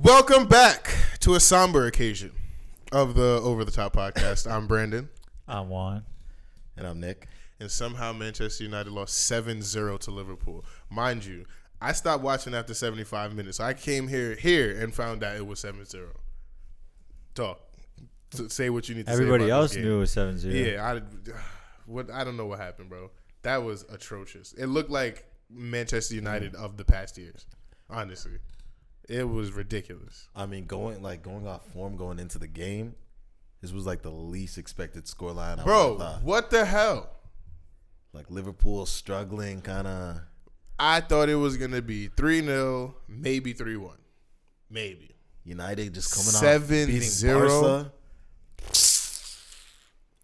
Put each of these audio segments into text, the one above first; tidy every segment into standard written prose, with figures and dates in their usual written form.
Welcome back to a somber occasion of the Over the Top podcast. I'm Brandon. I'm Juan. And I'm Nick. And somehow Manchester United lost 7-0 to Liverpool. Mind you, I stopped watching after 75 minutes. So I came here and found out it was 7-0. Talk. Say what you need to say. Everybody else knew it was 7-0. Yeah, I don't know what happened, bro. That was atrocious. It looked like Manchester United of the past years, honestly. It was ridiculous. I mean, going off form going into the game, this was like the least expected scoreline. Bro, what the hell? Like Liverpool struggling, kind of. I thought it was going to be 3-0, maybe 3-1. Maybe. United just coming off beating 7-0. Barca.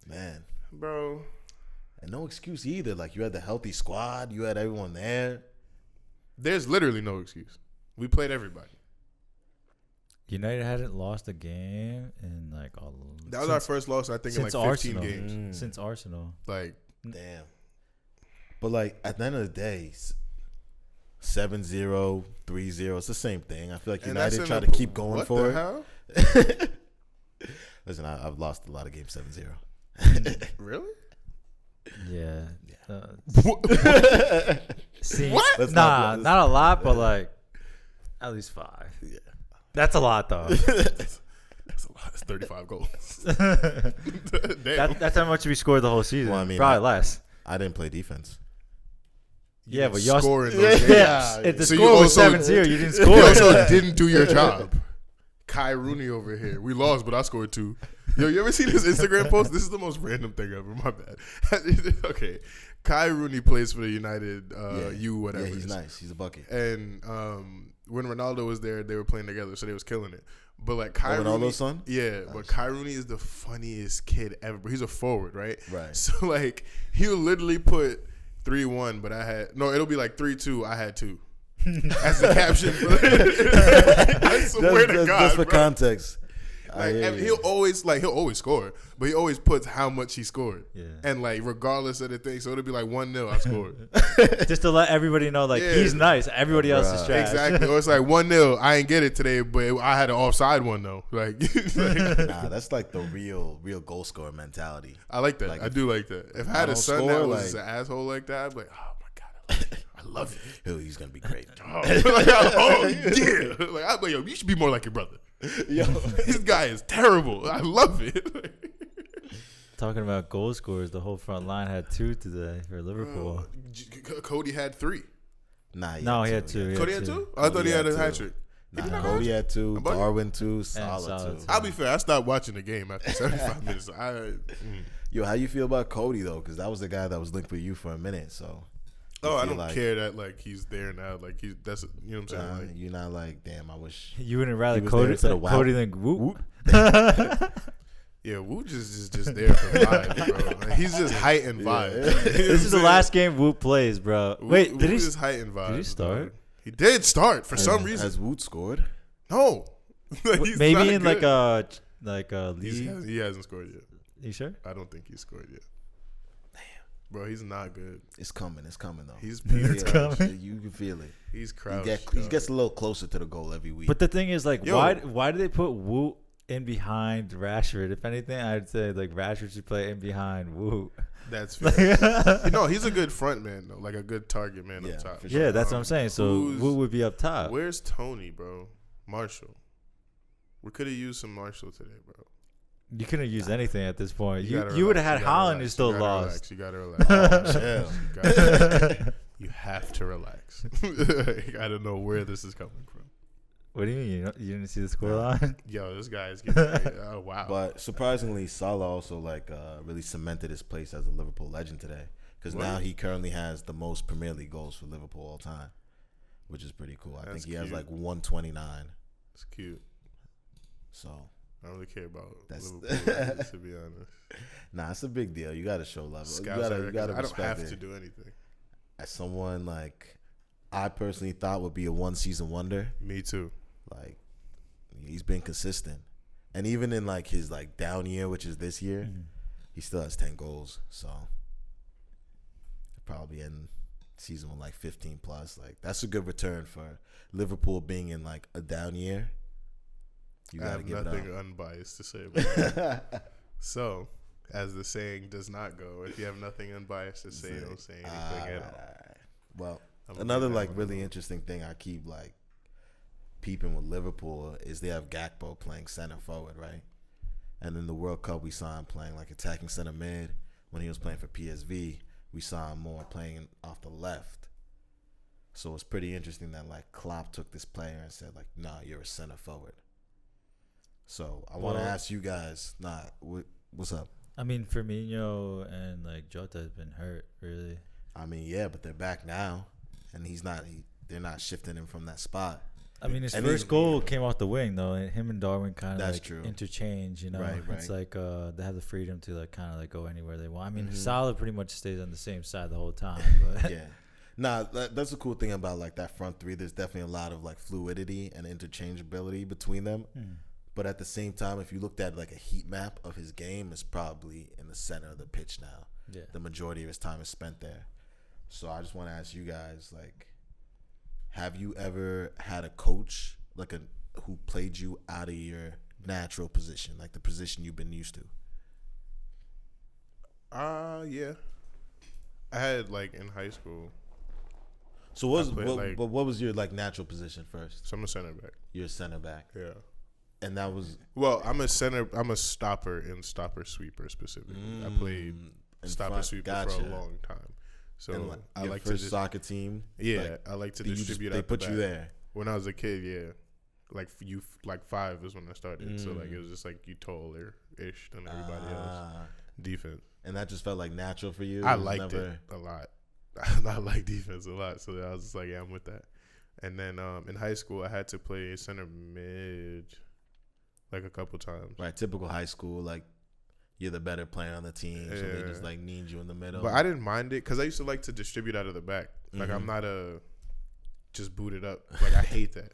Man. Bro. And no excuse either. Like, you had the healthy squad. You had everyone there. There's literally no excuse. We played everybody. United hadn't lost a game in that was our first loss, I think, in like 15 Arsenal. games. Since Arsenal. Like, damn. But, like, at the end of the day, 7-0, 3-0, it's the same thing. I feel like United try to keep going for it. What the hell? Listen, I've lost a lot of games 7-0. Really? Yeah. What? Not a lot, but like at least 5. Yeah. That's a lot, though. That's a lot. That's 35 goals. Damn. That's how much we scored the whole season. Well, I mean, probably less. I didn't play defense. Yeah, but you scoring those games. Yeah. If the So score was also- 7-0, you didn't You score. also didn't do your job. Kai Rooney over here. We lost, but I scored 2. Yo, you ever seen this Instagram post? This is the most random thing ever. My bad. Okay. Kai Rooney plays for the United whatever. Yeah, he's nice. He's a bucket. And when Ronaldo was there, they were playing together, so they was killing it. But like Kai Rooney, Ronaldo's son? Yeah, Nice. but Kai Rooney is the funniest kid ever. He's a forward, right? Right. So like he'll literally put 3-1, but it'll be like 3-2. I had 2. As the caption. I swear to God, just for bro. context. Like he'll always score, but he always puts how much he scored. Yeah. And like regardless of the thing, so it'll be like 1-0 I scored. Just to let everybody know, like, Yeah. he's nice. Everybody else is trash. Exactly. Or it's like 1-0. I ain't get it today, but I had an offside one though. Like, Nah, that's like the real goal scorer mentality. I like that. Like, I do like that. If I had a don't son score, that was like- an asshole like that, I'd be like, oh my God, I love it. Yo, he's gonna be great. Oh, yeah. Like, I'd be like, yo, you should be more like your brother. Yo, This guy is terrible. I love it. Talking about goal scorers, the whole front line had 2 today for Liverpool. Cody had 3. nah, He had 2. Cody had 2? I thought he had a hat trick. Nah, Cody had 2. I'm bugging. Darwin 2. Salah Salah 2. I'll be fair. I stopped watching the game after 75 minutes. Yo, how you feel about Cody though? Because that was the guy that was linked with you for a minute. So. Oh, I feel don't like- care that like he's there now. Like that's you know what I'm saying. Like, You're not like, damn. I wish. You wouldn't rather He was there Cody instead of Wow. than Whoop? yeah, Woo is just there for vibes, bro. Like, he's just height and vibes. You know what This I'm is the saying? last game Whoop plays, bro. Wait, Woo did he? just height and vibes? Did he start? bro. He did start for some reason. Has Woot scored? No, He's Maybe not in good. like a league. He hasn't scored yet. You sure? I don't think he's scored yet. Bro, he's not good. It's coming. It's coming though. He's You Peter feel it. coming. You can feel it. He's He crouched. gets a little closer to the goal every week. But the thing is, like, Yo. why do they put Whoop in behind Rashford? If anything, I'd say like Rashford should play in behind Whoop. That's fair. No, he's a good front man though, like a good target man Yeah, up top. for sure. Yeah, that's what I'm saying. So who's- Whoop would be up top. Where's Tony, bro? Marshall. We could have used some Marshall today, bro. You couldn't use anything at this point. You gotta would have relax. had Holland who still You gotta lost. relax. You gotta relax. You have to relax. I don't know where this is coming from. What do you mean? You didn't see the scoreline? Yo, this guy is getting. Oh wow. But surprisingly, Salah also really cemented his place as a Liverpool legend today. Because now he currently has the most Premier League goals for Liverpool all time, which is pretty cool. I That's think he has cute. like 129. It's cute. So I don't really care about That's- Liverpool, to be honest. nah, it's a big deal. You got to show love. Scouts, You got to I don't respect have it. to do anything. As someone like I personally thought would be a one-season wonder, Me too. like he's been consistent, and even in like his like down year, which is this year, he still has 10 goals. So probably in season with like 15 plus. Like that's a good return for Liverpool being in like a down year. You I gotta have give it nothing up. unbiased to say about that. So, as the saying does not go, if you have nothing unbiased to say, don't say anything at all. Well, I'm gonna another leave that like one really alone. interesting thing I keep like peeping with Liverpool is they have Gakpo playing center forward, right? And in the World Cup, we saw him playing like attacking center mid. When he was playing for PSV, we saw him more playing off the left. So it's pretty interesting that like Klopp took this player and said like, "Nah, you're a center forward." So I want to ask you guys, what's up? I mean, Firmino and like Jota has been hurt, really. I mean, yeah, but they're back now, and they're not shifting him from that spot. I mean, his And first goal came off the wing though, and him and Darwin kind of That's like true. interchange. You know, Right. it's like they have the freedom to like kind of like go anywhere they want. I mean, Mhm. Salah pretty much stays on the same side the whole time. But Yeah. Nah, that's the cool thing about like that front three. There's definitely a lot of like fluidity and interchangeability between them. But at the same time, if you looked at like a heat map of his game, it's probably in the center of the pitch now. Yeah. The majority of his time is spent there. So I just want to ask you guys, like, have you ever had a coach who played you out of your natural position, like the position you've been used to? Yeah. I had like in high school. So what was your like natural position first? So I'm a center back. You're a center back, Yeah. and that was Well, I'm a stopper and stopper sweeper specifically. I played in stopper front. sweeper Gotcha. for a long time. So And, like, I your like first to soccer team. I like to you just- distribute. They out put the you back. there. When I was a kid. Yeah, like 5 is when I started. So like it was just like you taller ish than everybody else. Defense. And that just felt like natural for you. I It was liked never- it a lot. I like defense a lot, so I was just like, yeah, I'm with that. And then in high school, I had to play center mid like a couple times. Right, typical high school, like you're the better player on the team, so they just like need you in the middle. But I didn't mind it because I used to like to distribute out of the back. Like I'm Mhm. not just booted up. Like I hate that.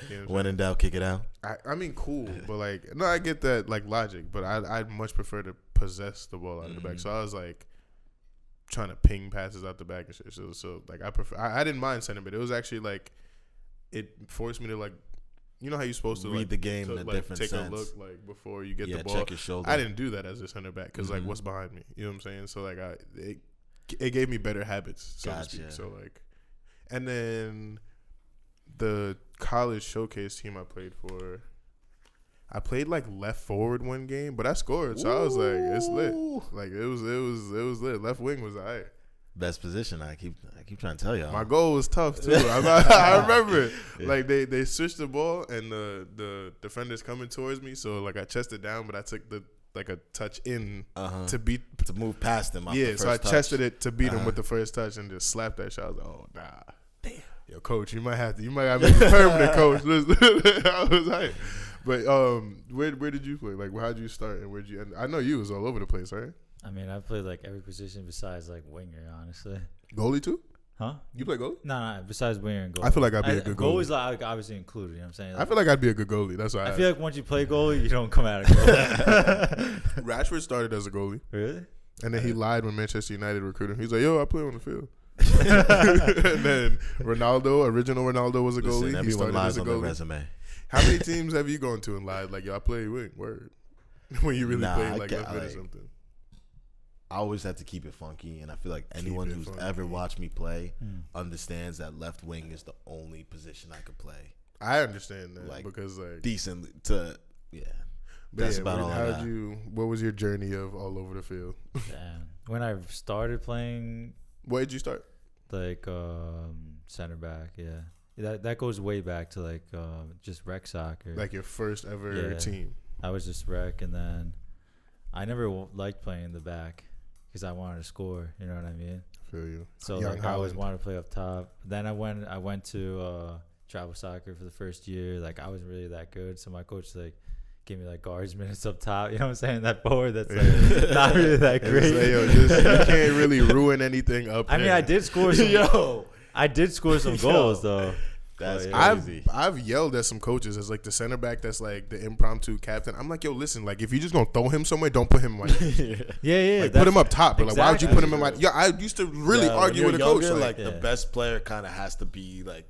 You know what I'm When in doubt, kick it out. I mean, cool, but like, no, I get that like logic, but I'd much prefer to possess the ball out of the back. So I was like trying to ping passes out the back and shit. So like I didn't mind center, but it was actually like it forced me to like, you know how you're supposed to Read like, the game to, in a like, different take sense. a look like before you get Yeah, the ball. check your shoulder. I didn't do that as a center back because like what's behind me, you know what I'm saying? So like it gave me better habits, so to speak. So like, and then the college showcase team I played for, I played like left forward one game, but I scored. So I was like, it's lit. Like it was lit. Left wing was alright. Best position. I keep trying to tell y'all. My goal was tough too. I remember it. Like they switched the ball and the defender's coming towards me. So like I chested down, but I took a touch in to move past him. Yeah, so I chested it to beat him Uh-huh. with the first touch and just slapped that shot. I was like, oh nah. Damn. Yo, coach, you might have to make it permanent, coach. I was like, but where did you play? Like, how'd you start and where'd you end? I know you was all over the place, right? I mean, I played like every position besides like winger, honestly. Goalie too? Huh? You play goalie? No, besides winger and goalie. I feel like I'd be a good goalie. Goalie's like obviously included. You know what I'm saying? I feel like I'd be a good goalie. That's why I feel like once you play goalie, you don't come out of goalie. Rashford started as a goalie, Really? and then he lied when Manchester United recruited him. He's like, "Yo, I play on the field." And then original Ronaldo was a goalie. Listen, He started lies as a on their goalie. resume. How many teams have you gone to and lied like, "Yo, I play wing"? Word. When you really Nah, play I like get- left mid or like- something. I always have to keep it funky, and I feel like anyone it who's funky. ever watched me play understands that left wing is the only position I could play I understand that Like, because like decently. But that's about all I got. What was your journey of all over the field? Damn. When I started playing Where did you start? like center back, yeah. That goes way back to like just rec soccer. Like your first ever Yeah. team? I was just rec, and then I never liked playing in the back because I wanted to score. You know what I mean? I feel you. So Young like I always Holland. wanted to play up top. Then I went to travel soccer for the first year. Like I wasn't really that good, so my coach like gave me like guards minutes up top. You know what I'm saying? That forward that's like not really that And great. say, yo, you can't really ruin anything up I mean, there. I did score some. I did score some goals though. That's Yeah. crazy. I've yelled at some coaches as like the center back that's like the impromptu captain. I'm like, yo, listen, like if you're just gonna throw him somewhere, don't put him in my Yeah. like put him up top. But like, why would you put him in my? Exactly. Yeah, I used to really Yeah, when argue you're with a coach. younger, Like, the best player kind of has to be like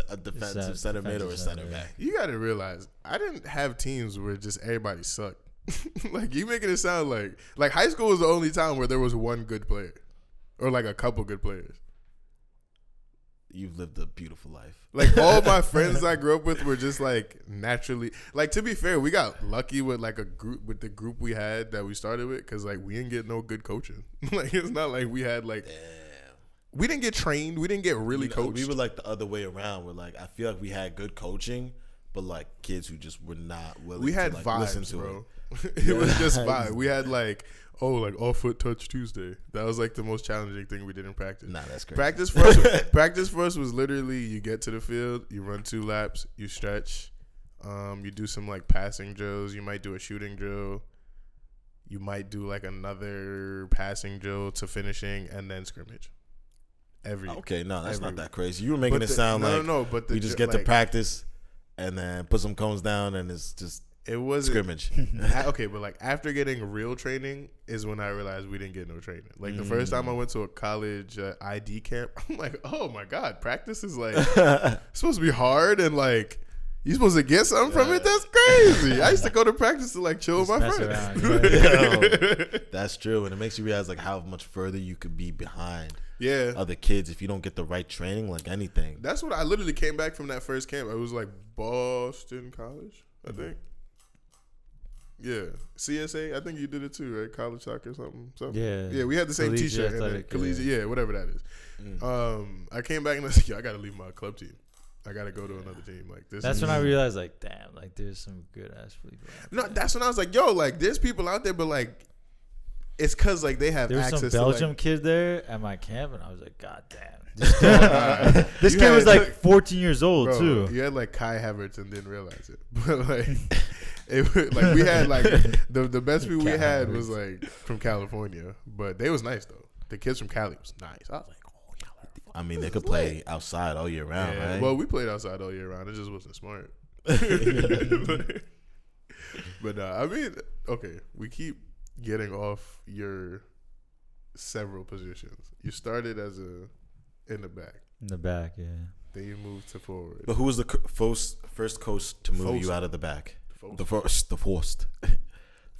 a defensive center mid or a center back. You got to realize, I didn't have teams where just everybody sucked. Like, you making it sound like high school was the only time where there was one good player or like a couple good players. You've lived a beautiful life. Like, all my friends I grew up with were just like naturally. Like, to be fair, we got lucky with like the group we had that we started with, because like we didn't get no good coaching. Like, it's not like we had like. Damn. We didn't get trained. We didn't get really coached. We were like the other way around. Where like I feel like we had good coaching, but like kids who just were not willing. We had to, like, vibes, listen to bro. It was just vibe. We had like all foot touch Tuesday. That was like the most challenging thing we did in practice. Nah, that's crazy. Practice for us was literally, you get to the field, you run 2 laps, you stretch, you do some like passing drills. You might do a shooting drill. You might do like another passing drill to finishing, and then scrimmage. Okay, no, that's not that crazy. You were making it sound but we just get like, to practice and then put some cones down and it's just scrimmage. Okay, but like after getting real training is when I realized we didn't get no training. Like the first time I went to a college ID camp, I'm like, oh my God, practice is like supposed to be hard and like you supposed to get something from it? That's crazy. I used to go to practice to like chill with my friends. That's true. And it makes you realize like how much further you could be behind other kids if you don't get the right training, like anything. That's what I literally came back from that first camp. It was like Boston College, I think. Yeah. CSA, I think you did it too, right? College soccer or something. Yeah, we had the same t-shirt. Collegiate, whatever that is. I came back and I was like, yo, I got to leave my club team. I gotta go to another team. Like this. That's when I realized, like, damn, like there's some good ass people. No, that's when I was like, yo, like there's people out there, but like, it's cause like they have access. There was some Belgium kid there at my camp, and I was like, god damn, this kid was like 14 years old too. You had like Kai Havertz and didn't realize it, but like, like we had like the best people we had was like from California, but they was nice though. The kids from Cali was nice. I was like. I mean, they could play outside all year round, right? Well, we played outside all year round. It just wasn't smart. But I mean, okay, we keep getting off your several positions. You started as in the back. In the back, yeah. Then you moved to forward. But who was the first coach to move you out of the back? The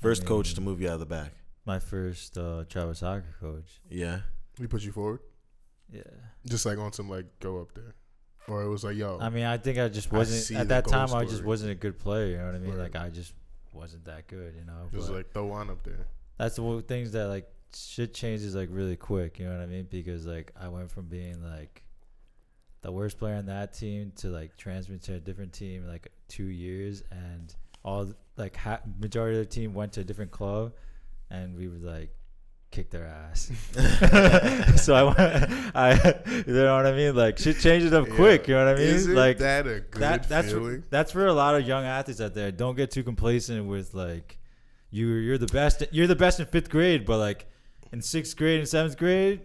first coach to move you out of the back. My first travel soccer coach. Yeah. He put you forward? Yeah. Just like on some like go up there. Or it was like, yo. I mean, I think I just wasn't at that time. I just wasn't a good player. You know what I mean? Right. Like I just wasn't that good. You know. Just like throw one up there. That's the things that like shit changes like really quick. You know what I mean? Because like I went from being like the worst player on that team to like transferring to a different team in like 2 years, and all like majority of the team went to a different club, and we would like kick their ass. So I you know what I mean? Like shit changes up quick. You know what I mean? Isn't like that a good feeling? That's for a lot of young athletes out there. Don't get too complacent with like you're the best. You're the best in 5th grade, but like in 6th grade and 7th grade,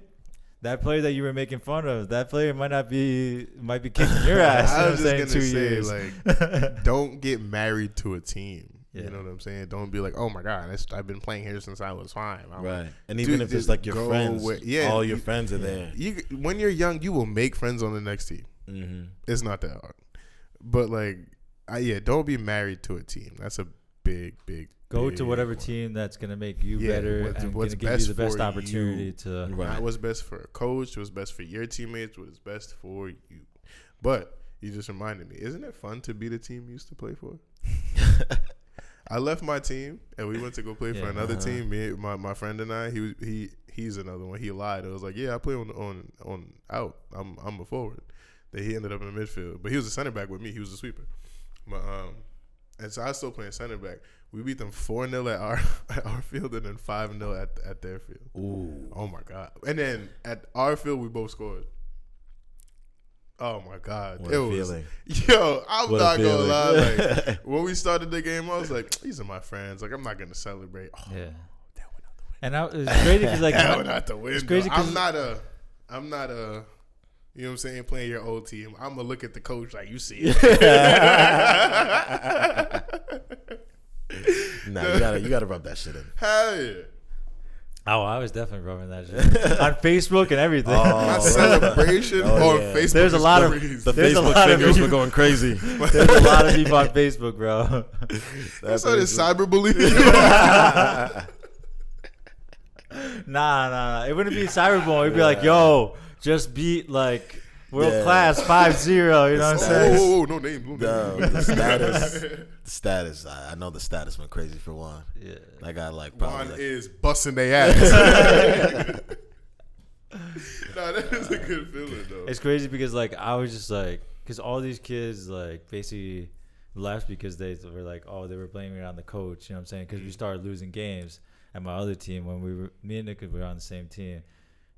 that player that you were making fun of, that player might be kicking your ass. I was just gonna say, like, don't get married to a team. Yeah. You know what I'm saying? Don't be like, oh my God, I've been playing here since I was 5. Right. And even if it's like your friends, all your friends are there. When you're young, you will make friends on the next team. Mm-hmm. It's not that hard. But like, don't be married to a team. That's a big go to whatever team that's gonna make you better and gonna give you the best opportunity to. Right. Not what's best for a coach, what's best for your teammates, what's best for you. But you just reminded me, isn't it fun to be the team you used to play for? I left my team and we went to go play for another team. Me, my friend and I. He's another one. He lied. I was like, yeah, I play on out. I'm a forward. Then he ended up in the midfield, but he was a center back with me. He was a sweeper. But and so I was still playing center back. We beat them 4-0 at our field and then 5-0 at their field. Ooh. Oh my God! And then at our field we both scored. Oh my God! What a feeling. Yo, I'm not gonna lie. Like when we started the game, I was like, "These are my friends. Like I'm not gonna celebrate." Oh, yeah. That went out the window. And it was crazy because like that went out the window. It's crazy I'm not a. You know what I'm saying? Playing your old team. I'm gonna look at the coach like you see it. Nah, you gotta rub that shit in. Hell yeah. Oh, I was definitely rubbing that shit on Facebook and everything. My celebration on Facebook. There's a lot of The There's a Facebook lot of figures people- were going crazy. There's a lot of people on Facebook, bro. That's how this cyberbullying. Nah. It wouldn't be cyberbullying. It'd be like, yo, just beat like world class 5-0. You know what I'm saying? Whoa, no name. The status. I know the status went crazy for Juan. Yeah. I got like Juan probably is busting their ass. Nah, that is a good feeling though. It's crazy because like I was just like, because all these kids like basically left because they were like, oh, they were blaming it on the coach. You know what I'm saying? Because we started losing games at my other team when me and Nick were on the same team,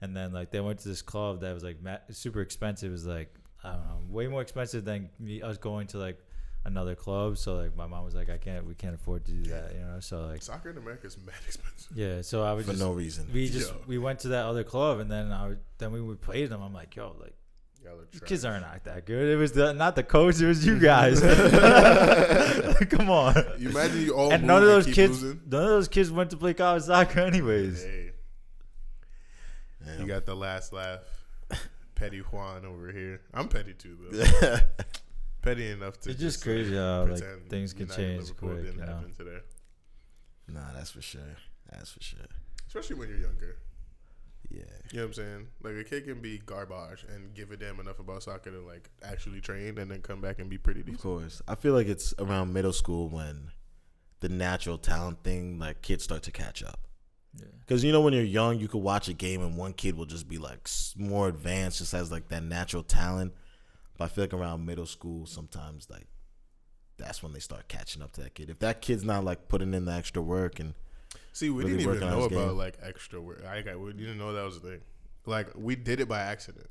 and then like they went to this club that was like super expensive. It was like, I don't know, way more expensive than us going to like another club. So like my mom was like, we can't afford to do that, you know. So like Soccer in America is mad expensive. yeah. So I was for no reason. we went to that other club, and then we played them. I'm like, yo, like Y'all are these trash. kids aren't not that good. It was not the coach. It was you guys. Come on. You imagine you all And move none of those keep kids, losing? none of those kids went to play college soccer anyways. Hey, Damn. you got the last laugh. Petty Juan over here. I'm petty too though. Petty enough to It's just like, crazy how like pretend things can United change Liverpool quick. didn't You know? happen today. Nah, that's for sure. That's for sure. Especially when you're younger. Yeah. You know what I'm saying? Like a kid can be garbage and give a damn enough about soccer to like actually train and then come back and be pretty Of decent. course. I feel like it's around middle school when the natural talent thing, like kids start to catch up. Yeah. Because, you know, when you're young, you could watch a game and one kid will just be like more advanced, just has like that natural talent. But I feel like around middle school, sometimes like that's when they start catching up to that kid. If that kid's not like putting in the extra work and See, we really didn't even working on know his about game. like extra work. We didn't know that was a thing. Like we did it by accident.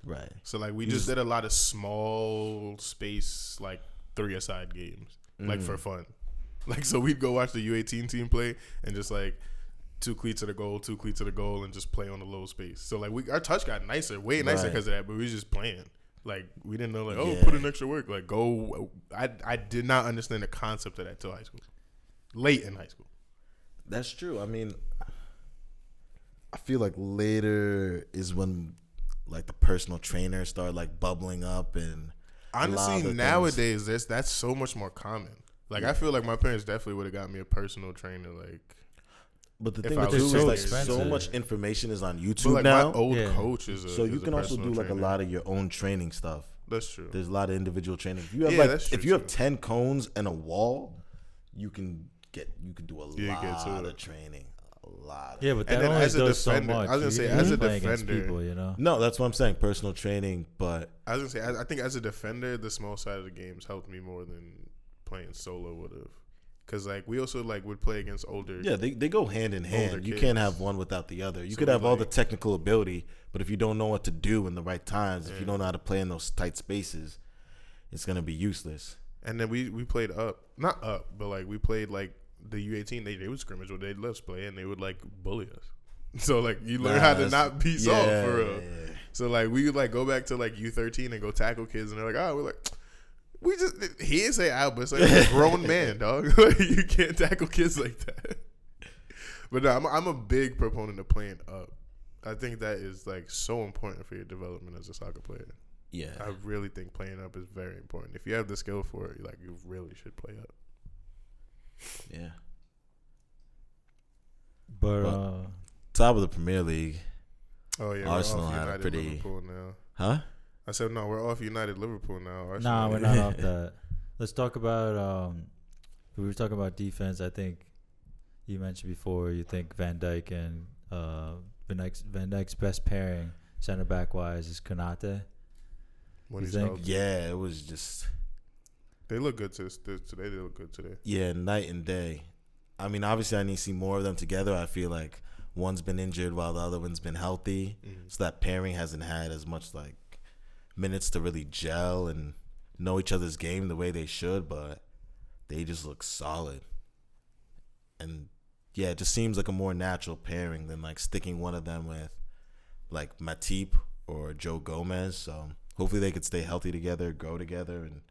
right. So like we You just just- did a lot of small space like 3-a-side games like for fun. Like so we'd go watch the U18 team play and just like 2 cleats to the goal and just play on the low space. So like our touch got nicer, way nicer Right. because of that, but we was just playing. Like we didn't know like, oh, Yeah. put in extra work. Like go I did not understand the concept of that till high school. Late in high school. That's true. I mean, I feel like later is when like the personal trainer started like bubbling up and a lot of Honestly, the nowadays that's so much more common. Like I feel like my parents definitely would have got me a personal trainer. Like, But the if thing I with was you so is like expensive. so much information is on but YouTube like now. my old Yeah. coach is a So you is a can also do personal like a trainer. lot of your own training stuff. That's true. There's a lot of individual training. If you have Yeah, that's true if you have too. 10 cones and a wall, you can do a Yeah, get to lot it. of training. A lot. Yeah, but that And then only as a does so defender- much. I was gonna say, You're as a playing against defender- people, you know. No, that's what I'm saying. Personal training, but I was gonna say I think as a defender, the small side of the games helped me more than playing solo would have. Cause like we also like would play against older. yeah, they go hand in hand. Older You kids. can't have one without the other. You So could we have all the like- technical ability, but if you don't know what to do in the right times, if you Yeah. don't know how to play in those tight spaces, it's gonna be useless. And then we played not up, but like we played like the U18. They would scrimmage or they'd let us play and they would like bully us. So like you learn how to that's- not be soft for real. yeah. So like we would like go back to like U13 and go tackle kids and they're like, oh, we're like, we just he didn't say out, but it's like a grown man, dog. Like, you can't tackle kids like that. But no, I'm a big proponent of playing up. I think that is like so important for your development as a soccer player. Yeah. I really think playing up is very important. If you have the skill for it, like you really should play up. Yeah. But Top of the Premier League. Oh yeah, Arsenal we're off had a United pretty- Liverpool now. Huh? I said no, we're off United Liverpool now. Arsenal. nah, we're not off that. Let's talk about. We were talking about defense. I think you mentioned before. You think Van Dijk and Van Dijk's best pairing center back wise is Konate. When You he's think? healthy. Yeah, it was just They look good today. They look good today. night and day. I mean, obviously, I need to see more of them together. I feel like one's been injured while the other one's been healthy, so that pairing hasn't had as much like minutes to really gel and know each other's game the way they should. But they just look solid, and yeah, it just seems like a more natural pairing than like sticking one of them with like Matip or Joe Gomez. So hopefully they could stay healthy together, grow together, and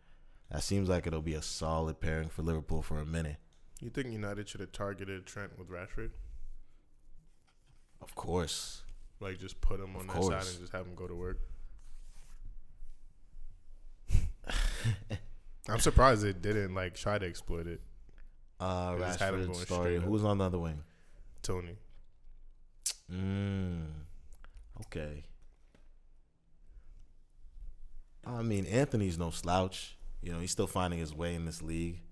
that seems like it'll be a solid pairing for Liverpool for a minute. You think United should have targeted Trent with Rashford? Of course. Like, just put him on that side and just have him go to work. I'm surprised it didn't, like, try to exploit it. Rashford started. Who was on the other wing? Tony. Okay. I mean, Anthony's no slouch. You know, he's still finding his way in this league.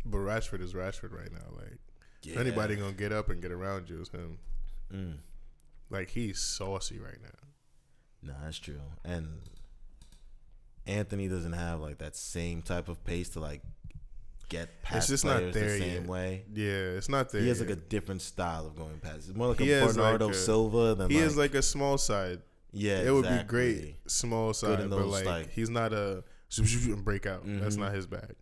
But Rashford is Rashford right now. Like, if anybody going to get up and get around you, it's him. Like, he's saucy right now. Nah, that's true. And Anthony doesn't have, like, that same type of pace to, like, get past it's just players not there the same yet. way. Yeah, it's not there. He has, like, a different style of going past. It's more like a Bernardo Silva than he is like a small side. Yeah, it would be great small side, but like he's not a and break out. That's not his bag.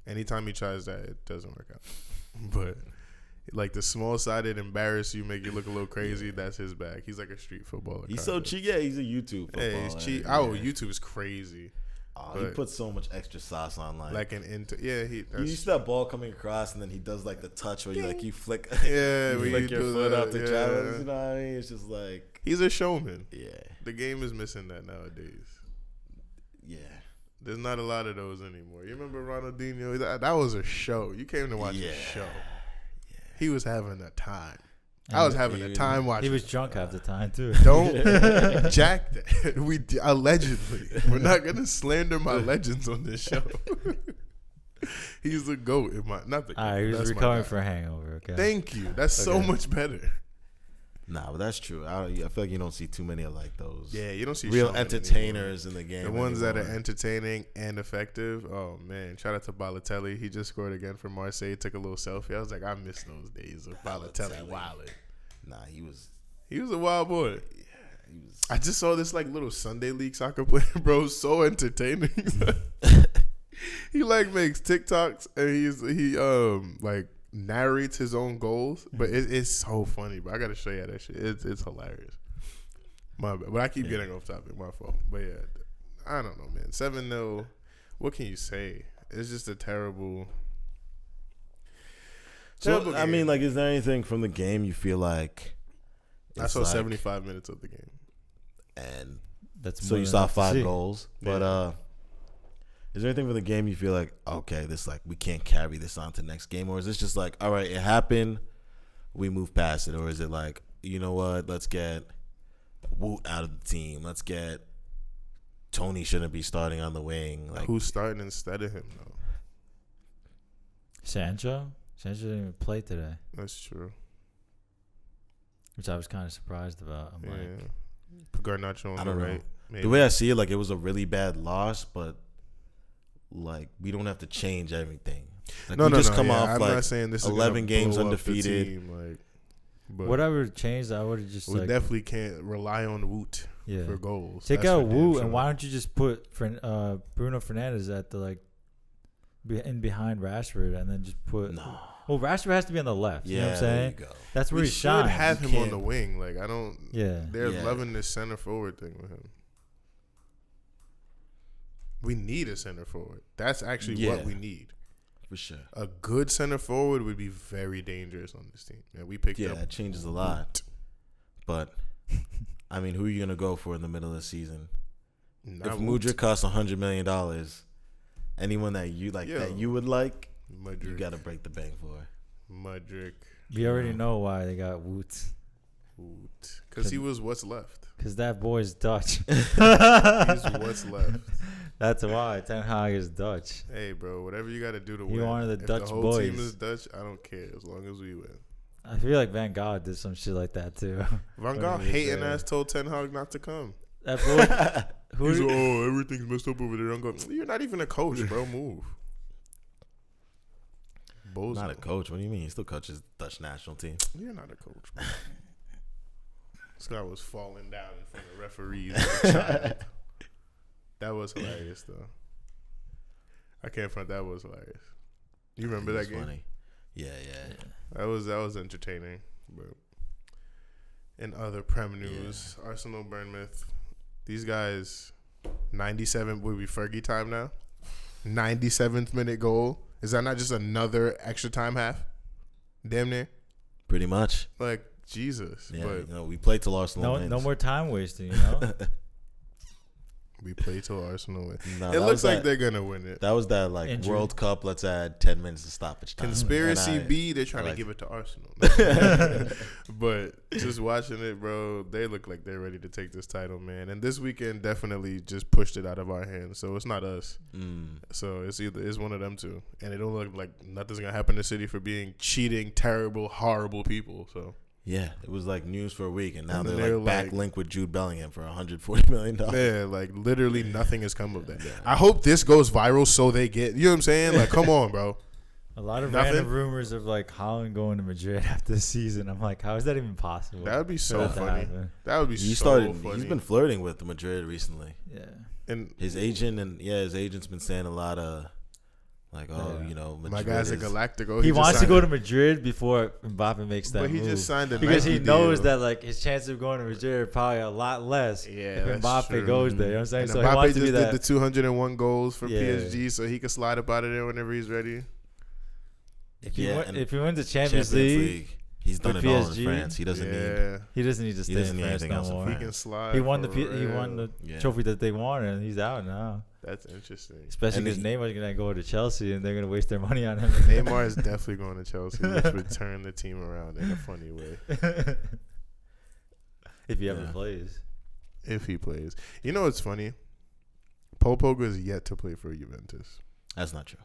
Anytime he tries that, it doesn't work out. But like the small sided embarrass you, make you look a little crazy. That's his bag. He's like a street footballer. He's so cheap. Yeah, he's a YouTube footballer. Yeah, he's cheap. Oh, YouTube is crazy. He puts so much extra sauce on, like an you see that ball coming across, and then he does like the touch where you flick, you flick your foot up to travel. You know what I mean? It's just like he's a showman. Yeah, the game is missing that nowadays. Yeah, there's not a lot of those anymore. You remember Ronaldinho? That was a show. You came to watch a show. Yeah. He was having a time. I was having a time watching. He was drunk half the time too. Don't jack that. We allegedly. We're not gonna slander my legends on this show. He's the GOAT in my not the GOAT. All right, he was recovering from a hangover. Okay. Thank you. That's so much better. Nah, but that's true. I feel like you don't see too many of like those. Yeah, you don't see real entertainers in the game. The ones that are entertaining and effective. Oh man, shout out to Balotelli. He just scored again for Marseille. Took a little selfie. I was like, I miss those days of Balotelli wilding. Nah, he was a wild boy. Yeah, he was. I just saw this like little Sunday League soccer player, bro. So entertaining. He like makes TikToks and he like narrates his own goals, but it's so funny. But I gotta show you that shit. It's hilarious. My bad. But I keep getting off topic. My fault. But yeah, I don't know, man. 7-0. What can you say? It's just a terrible. So I mean, like, is there anything from the game you feel like? I saw 75 minutes of the game, and that's so you saw 5 goals. But is there anything from the game you feel like, okay, this like we can't carry this on to the next game, or is this just like, all right, it happened, we move past it, or is it like, you know what, let's get Woot out of the team, let's get Tony shouldn't be starting on the wing. Like, who's starting instead of him though? Sancho didn't even play today. That's true. Which I was kind of surprised about. I'm like, put Garnacho on the right. Maybe. The way I see it, like, it was a really bad loss, but like we don't have to change everything. Like, no, just come off I'm like not saying this 11 games undefeated. Team, like, whatever changed, I would have just. We definitely can't rely on Woot for goals. Take out Woot, and why don't you just put Bruno Fernandes at the behind Rashford, and then just put. No. Well, Rashford has to be on the left. You know what I'm saying? There you go. That's where we he shines. should have him on the wing. Like, I don't. Yeah. They're loving this center forward thing with him. We need a center forward. That's actually what we need. For sure. A good center forward would be very dangerous on this team. Yeah, we picked up. Yeah, it changes a lot. But, I mean, who are you going to go for in the middle of the season? If Mudryk costs $100 million, anyone that you like that you would like, Mudryk. You got to break the bank for. Mudryk. We already know why they got Woot. Because he was what's left. Because that boy's Dutch. He's what's left. That's why Ten Hag is Dutch. Hey, bro, whatever you got to do to win. You're one of the Dutch the whole boys. Team is Dutch. I don't care as long as we win. I feel like Van Gaal did some shit like that too. Van Gaal hating ass told Ten Hag not to come. That boy. He's like, everything's messed up over there. I'm going, you're not even a coach, bro. Move. Bozo. Not a coach. What do you mean? He still coaches the Dutch national team. You're not a coach, bro. This guy was falling down in front of referees. That was hilarious, though. I can't front. That was hilarious. You remember that game? Funny. Yeah. That was entertaining. But in other Prem news, Arsenal, Bournemouth, these guys, 97 will be Fergie time now. 97th minute goal. Is that not just another extra time half? Damn near. Pretty much. Like, Jesus. Yeah, But we played till Arsenal wins. No more time wasting, you know. we play till Arsenal win. No, It looks like they're gonna win it. That was that like Injury. World Cup. Let's add 10 minutes of stoppage time. Conspiracy B, they're trying I to like give it to Arsenal. But just watching it, bro, they look like they're ready to take this title, man. And this weekend definitely just pushed it out of our hands. So it's not us. So it's one of them two. And it don't look like nothing's gonna happen to City for being cheating, terrible, horrible people. So yeah, it was like news for a week, and now And they're like back like- linked with Jude Bellingham for $140 million. yeah, like literally nothing has come of that. Yeah. I hope this goes viral so they get. You know what I'm saying? Like, come on, bro. A lot of Nothing? random rumors of like Holland going to Madrid after the season. I'm like, how is that even possible? That would be for so that to funny. happen? That would be He so funny. He's been flirting with Madrid recently. Yeah. and His agent's been saying a lot of like, Yeah. Madrid my guy's a is- Galactico. He just wants to signed go it. to Madrid before Mbappe makes that But he move. just signed a because he Nike knows deal. that like his chances of going to Madrid are probably a lot less Yeah, if that's Mbappe true. goes there. You know what I'm saying? And So he Mbappe wants just to be did that. the 201 goals for Yeah. PSG, so he can slide up out of there whenever he's ready. If and he wins the Champions League, he's done with it all in PSG, France. He doesn't need. Yeah, he doesn't need to stay doesn't in need France anything no else in more. he France. can slide. He won the for he won real. the Yeah. trophy that they wanted, and he's out now. That's interesting. Especially And because he- Neymar's gonna go to Chelsea, and they're gonna waste their money on him. Neymar is definitely going to Chelsea, which would turn the team around in a funny way if he ever Yeah. plays. if he plays. You know what's funny? Paul Pogba is yet to play for Juventus. That's not true.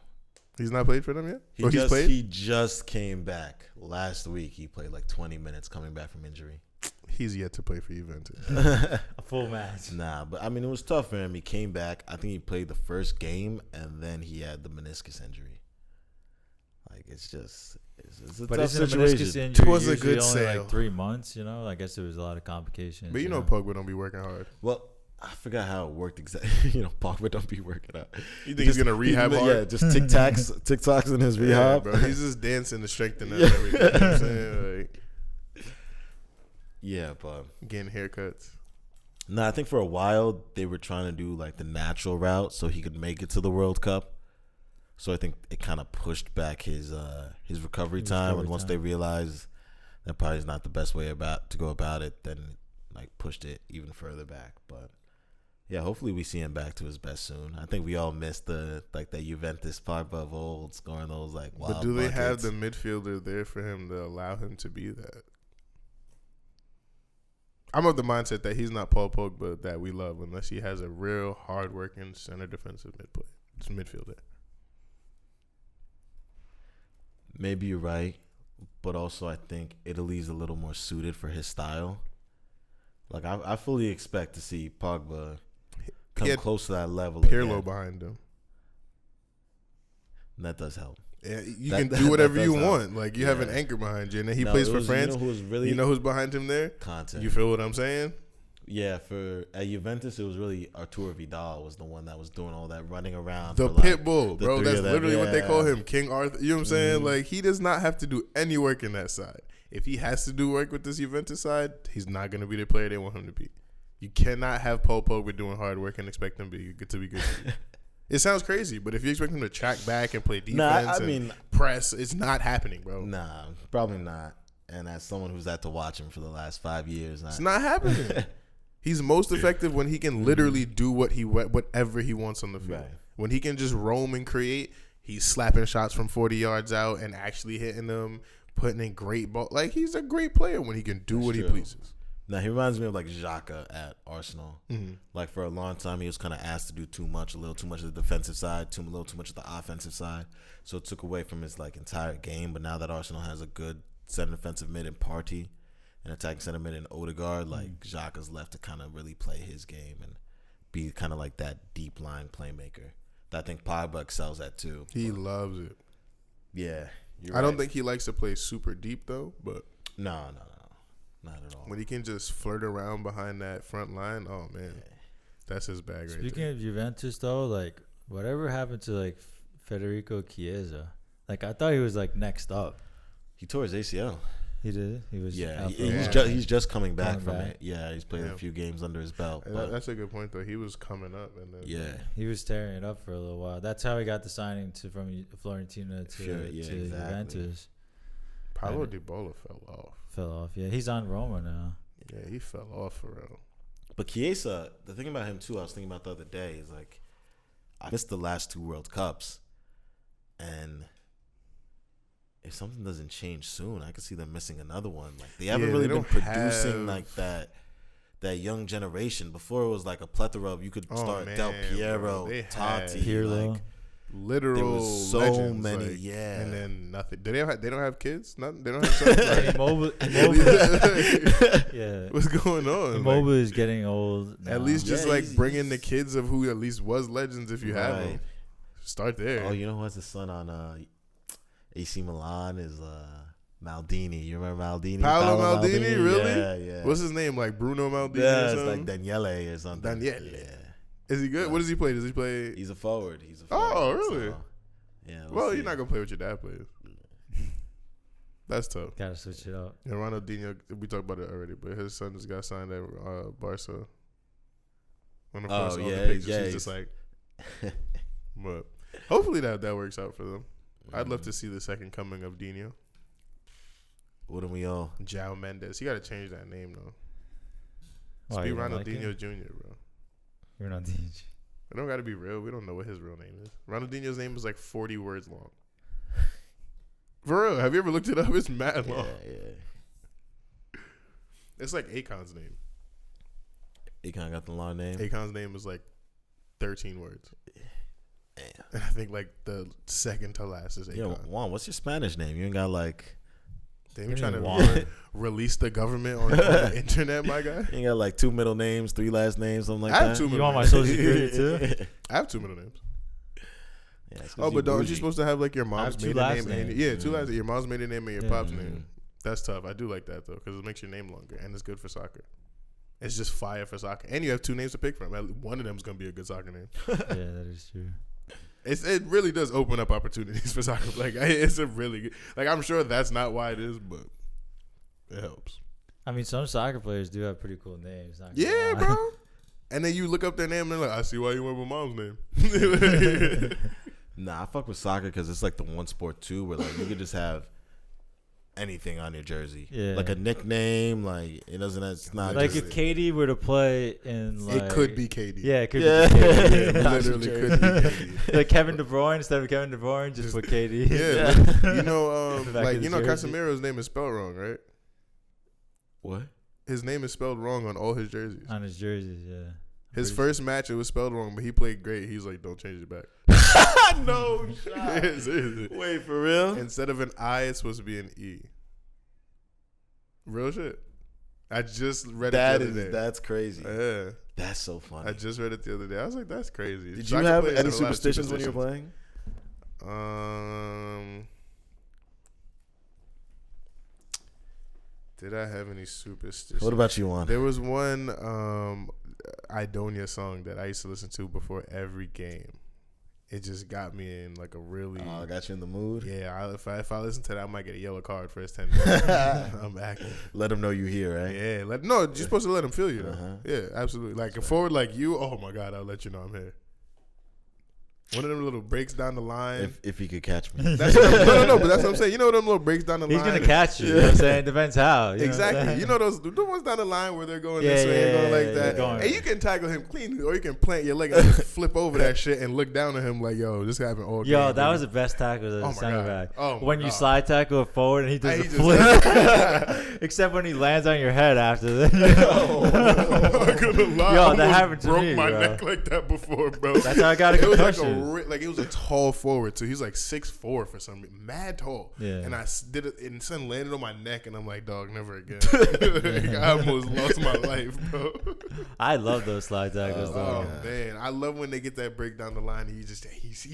He's not played for them yet. He Or he's played. he just came back last week. He played like 20 minutes coming back from injury. He's yet to play for Juventus. A full match. Nah, but I mean, it was tough for him. He came back. I think he played the first game, and then he had the meniscus injury. Like, it's a But tough isn't a situation. meniscus injury It was a usually good only sale. like 3 months? You know, I guess there was a lot of complications. But you know, know? Pogba don't be working hard. Well, I forgot how it worked exactly. Pogba don't be working out. You think he's gonna rehab hard? Yeah, just TikToks in his Yeah, rehab. bro. He's just dancing to strengthen and everything. You know what I'm saying? Like, Yeah, but getting haircuts. no, I think for a while they were trying to do like the natural route so he could make it to the World Cup. So I think it kind of pushed back his recovery time, and once they realized that probably is not the best way to go about it, then like pushed it even further back. But yeah, hopefully we see him back to his best soon. I think we all missed that Juventus Pogba of old, scoring those like wild But do they have buckets. the midfielder there for him to allow him to be that? I'm of the mindset that he's not Paul Pogba that we love unless he has a real hard-working center defensive midfielder. Maybe you're right, but also I think Italy's a little more suited for his style. Like I fully expect to see Pogba come close to that level. Pirlo again. behind him. And that does help. Yeah, you That- can do whatever that you does help. want. Like you have an Yeah. anchor behind you, and then he No, plays it for was- France. You know who was really You know who's behind him there? content? You feel what I'm saying? Yeah, at Juventus, it was really Arturo Vidal was the one that was doing all that running around. The for, like, pit bull, the bro. three That's of them. literally what they call Yeah. him, King Arthur. You know what I'm saying? Mhm. Like he does not have to do any work in that side. If he has to do work with this Juventus side, he's not going to be the player they want him to be. You cannot have Paul Pogba doing hard work and expect him to be good. It sounds crazy, but if you expect him to track back and play defense and press, it's not happening, bro. Nah, probably not. And as someone who's had to watch him for the last 5 years, It's not happening. He's most effective when he can literally do whatever he wants on the field. Right. When he can just roam and create, he's slapping shots from 40 yards out and actually hitting them, putting in great ball. Like, he's a great player when he can do what he true. pleases. Now, he reminds me of like Xhaka at Arsenal. Mm-hmm. Like for a long time, he was kind of asked to do too much, a little too much of the defensive side, a little too much of the offensive side. So it took away from his like entire game. But now that Arsenal has a good center defensive mid in Partey, and attacking center mid in Odegaard, like Xhaka's left to kind of really play his game and be kind of like that deep line playmaker that I think Pogba excels at too. He loves it. Yeah, I don't think he likes to play super deep, though, but No, not at all. when he can just flirt around behind that front line, oh, man, that's his bag right Speaking there. of Juventus, though, like whatever happened to like Federico Chiesa? Like I thought he was like next up. He tore his ACL. He did. He was. Yeah, out for a he's while. he's just coming back Coming from back. it. Yeah, he's played a few games under his belt. But That's a good point, though. He was coming up. And then, yeah, He was tearing it up for a little while. That's how he got the signing from Fiorentina to Exactly. Juventus. Paulo Dybala fell off. Fell off. Yeah, he's on Roma now. Yeah, he fell off for real. But Chiesa, the thing about him too, I was thinking about the other day, is like I missed the last 2 World Cups, and if something doesn't change soon, I could see them missing another one. Like they haven't really been producing like that young generation. Before it was like a plethora of you could start Del Piero, Totti, Pirlo. like literal there was so legends, many, like, yeah. and then nothing. They don't have kids. Nothing. They don't have sons. Immobile. Yeah. What's going on? Immobile is getting old now. At least just Yeah, like bringing the kids of who at least was legends if you have Right. them. Start there. Oh, you know who has a son on AC Milan is Maldini. You remember Maldini? Paolo Maldini, really? Yeah, yeah. What's his name? Like Bruno Maldini? Yeah, or it's something? like Daniele or something. Daniele. Yeah. Is he good? What does he play? Does he play? He's a forward. Oh, really? So, yeah. Well, see. you're not gonna play what your dad plays. That's tough. Gotta switch it up. And Ronaldinho, we talked about it already, but his son just got signed at Barca. When I first saw the pictures, he's just like, but hopefully that works out for them. I'd love to see the second coming of Dino. Wouldn't we all? João Mendes. You got to change that name though. Why, Just be you don't like Ronaldinho it? Jr., bro. You're not DJ. It don't got to be real. We don't know what his real name is. Ronaldinho's name is like 40 words long. For real. Have you ever looked it up? It's mad long. Yeah. It's like Akon's name. Akon got the long name. Akon's name is like 13 words. Damn. And I think like the second to last is Akon. Yo, Juan, what's your Spanish name? You ain't got like. Damn, you trying to Juan. release the government on the internet, my guy? You ain't got like 2 middle names, 3 last names, something like I that. have 2 You middle want my names. social security too? I have 2 middle names. Yeah, it's 'cause Oh, you but aren't bougie. you supposed to have like your mom's have 2 maiden last name? And, names. yeah, 2 last your mom's maiden name and your Yeah. pop's name. That's tough. I do like that though because it makes your name longer and it's good for soccer. It's just fire for soccer, and you have 2 names to pick from. One of them is gonna be a good soccer name. Yeah, that is true. It really does open up opportunities for soccer. Like it's a really good. Like I'm sure that's not why it is, but it helps. I mean, some soccer players do have pretty cool names. not gonna Yeah, lie. bro. And then you look up their name and they're like, I see why you went with mom's name. Nah, I fuck with soccer because it's like the one sport too where like you could just have anything on your jersey. Yeah. Like a nickname, like it doesn't. It's not Like just, if Katie were to play in like It could be KD. Yeah, it could Yeah. be It Katie. literally could be KD. Like Kevin De Bruyne instead of Kevin De Bruyne, just put Katie. Yeah, like, you know, Back like of you the know, jersey. Casemiro's name is spelled wrong, right? what? His name is spelled wrong on all his jerseys. On his jerseys, yeah. His Pretty first match, it was spelled wrong, but he played great. He's like, don't change it back. No Seriously. Wait, for real? Instead of an I, it's supposed to be an E. Real shit. I just read it the other day. That's crazy. Yeah, That's so funny. I just read it the other day. I was like, that's crazy. Did you Soccer have players any a lot of superstitions when you were playing? Did I have any superstitions? What about you, Juan? There was one Idonia song that I used to listen to before every game. It just got me in like a really I got you in the mood. yeah. If I listen to that, I might get a yellow card for his 10 minutes. I'm acting. Let them know you here, right? Yeah, no, you're supposed to let him feel you though. Uh-huh. Yeah, absolutely. Like a forward like you, oh my god, I'll let you know I'm here. One of them little breaks down the line. If he could catch me. That's no, but that's what I'm saying. You know them little breaks down the He's line. gonna catch you. You know what I'm saying? Depends how. You know what I'm Exactly. saying? You know those the ones down the line where they're going Yeah, this way and going like yeah, that. going- And you can tackle him cleanly, or you can plant your leg and just flip over that shit and look down at him like, yo, this happened all game. Yo, that baby. was the best tackle as Oh a my center God. back. Oh my when you God. slide tackle it forward and he does And a he flip. Except when he lands on your head after that. I'm not gonna lie. Yo, I that almost happened to broke me, my bro. neck like that before, bro. That's how I got a It was like concussion. like it was a tall forward too. He's like 6'4" for some reason, mad tall. Yeah. And I did it, and something landed on my neck, and I'm like, dog, never again. I almost lost my life, bro. I love those slide tackles, though. Oh man, I love when they get that break down the line, and he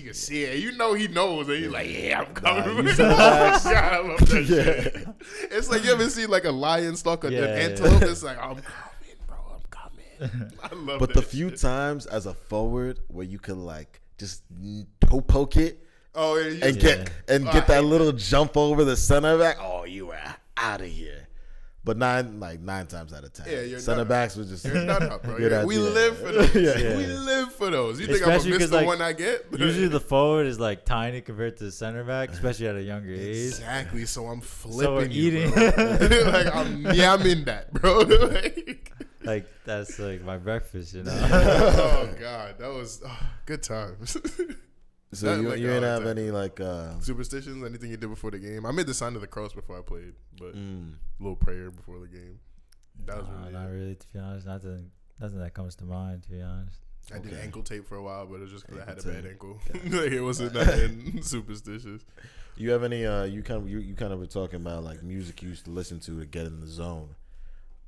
can see it. You know he knows, and he's like, yeah, I'm coming. you God, said that. I love that shit. It's like you ever see like a lion stalk an Yeah, antelope? It's like I'm coming, bro. I'm coming. I love. But that the few shit. times as a forward where you could like just toe poke it oh yeah, and you- get I that hate little jump over the center back. Oh, you were out of here. But nine times out of 10. Yeah, you're center done. backs was just You're done up, bro. Good Yeah, we idea. live for those. Yeah. We live for those. You think I'm Especially gonna miss 'cause, the like, one I get? Usually the forward is like tiny compared to the center back, especially at a younger age. Exactly. So I'm flipping So we're you, eating. bro. Like I'm yamming that, bro. Like, Like that's like my breakfast, you know. oh god, that was good times. So That, you like, didn't all have the any like Superstitions? Anything you did before the game? I made the sign of the cross before I played, but mm, little prayer before the game. That was really not it. really, to be honest. Nothing that comes to mind, to be honest. I did Okay. ankle tape for a while, but it was just because I had a Ankle bad tape. ankle. Got Like, it wasn't nothing superstitious. you have any you kind of were talking about like music you used to listen to get in the zone.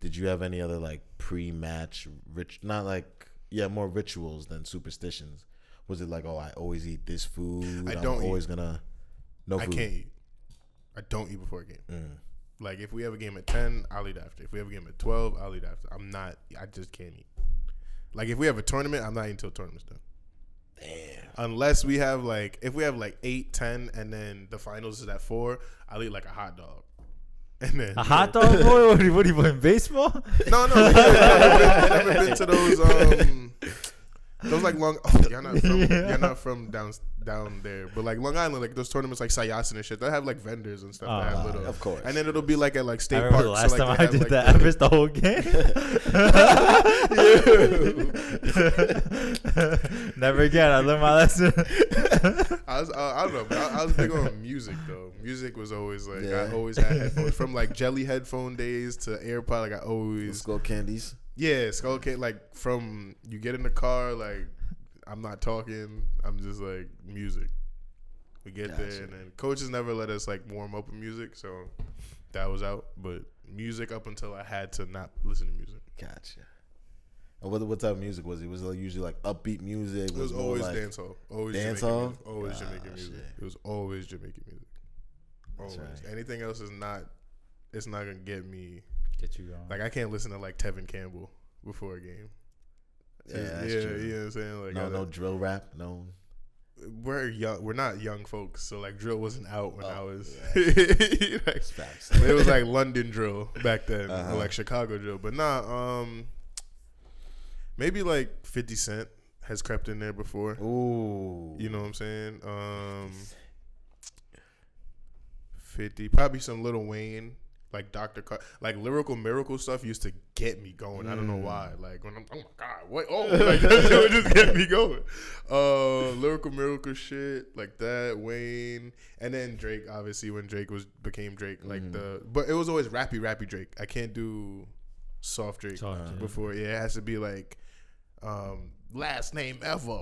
Did you have any other like pre-match more rituals than superstitions? Was it like, oh, I always eat this food? I don't I'm always eat. gonna no I food. can't eat. I don't eat before a game. Mm. Like if we have a game at 10, I'll eat after. If we have a game at 12, I'll eat after. I just can't eat. Like if we have a tournament, I'm not eating until tournament's done. Damn. Unless we have like, if we have like 8, 10, and then the finals is at 4, I'll eat like a hot dog. And then A hot dog, boy? What are you playing baseball? No. Like, I've never been to those like Long. Oh, you're not from down there, but like Long Island, like those tournaments like Sayasin and shit. They have like vendors and stuff. That have little, of course. And then it'll be like at like I state remember parks. the last so, like, time I did that, I missed the whole game. Never again. I learned my lesson. I don't know, but I was big on music though. Music was always like Yeah. I always had headphones from like jelly headphone days to AirPod. Like I always Skull candies. Yeah, Skull Kid, like from you get in the car, like I'm not talking, I'm just like music. We get there, and then coaches never let us like warm up with music, so that was out. But music up until I had to not listen to music. Gotcha. And what type of music was it? Was it usually like upbeat music? It was more always like dancehall, always dancehall? Jamaican music, always Jamaican music. Shit. It was always Jamaican music. Always. right. Anything else is not. It's not gonna get me. Get you going. Like I can't listen to like Tevin Campbell before a game. Yeah, that's yeah, true. you know what I'm saying. Like No drill rap. No. we're young. We're not young folks, so like drill wasn't out when I was. Yeah. Like, Facts. it was like London drill back then, Uh-huh. or like Chicago drill. But nah, maybe like 50 Cent has crept in there before. Ooh. You know what I'm saying? 50, probably some Lil Wayne, like Dr. Like Lyrical Miracle stuff used to get me going. I don't know why. Like when I'm, oh my god, what? Oh, like that shit would just get me going. Lyrical Miracle shit like that. Wayne, and then Drake. Obviously, when Drake became Drake, like but it was always rappy Drake. I can't do soft Drake before. Yeah, it has to be like. Last name ever.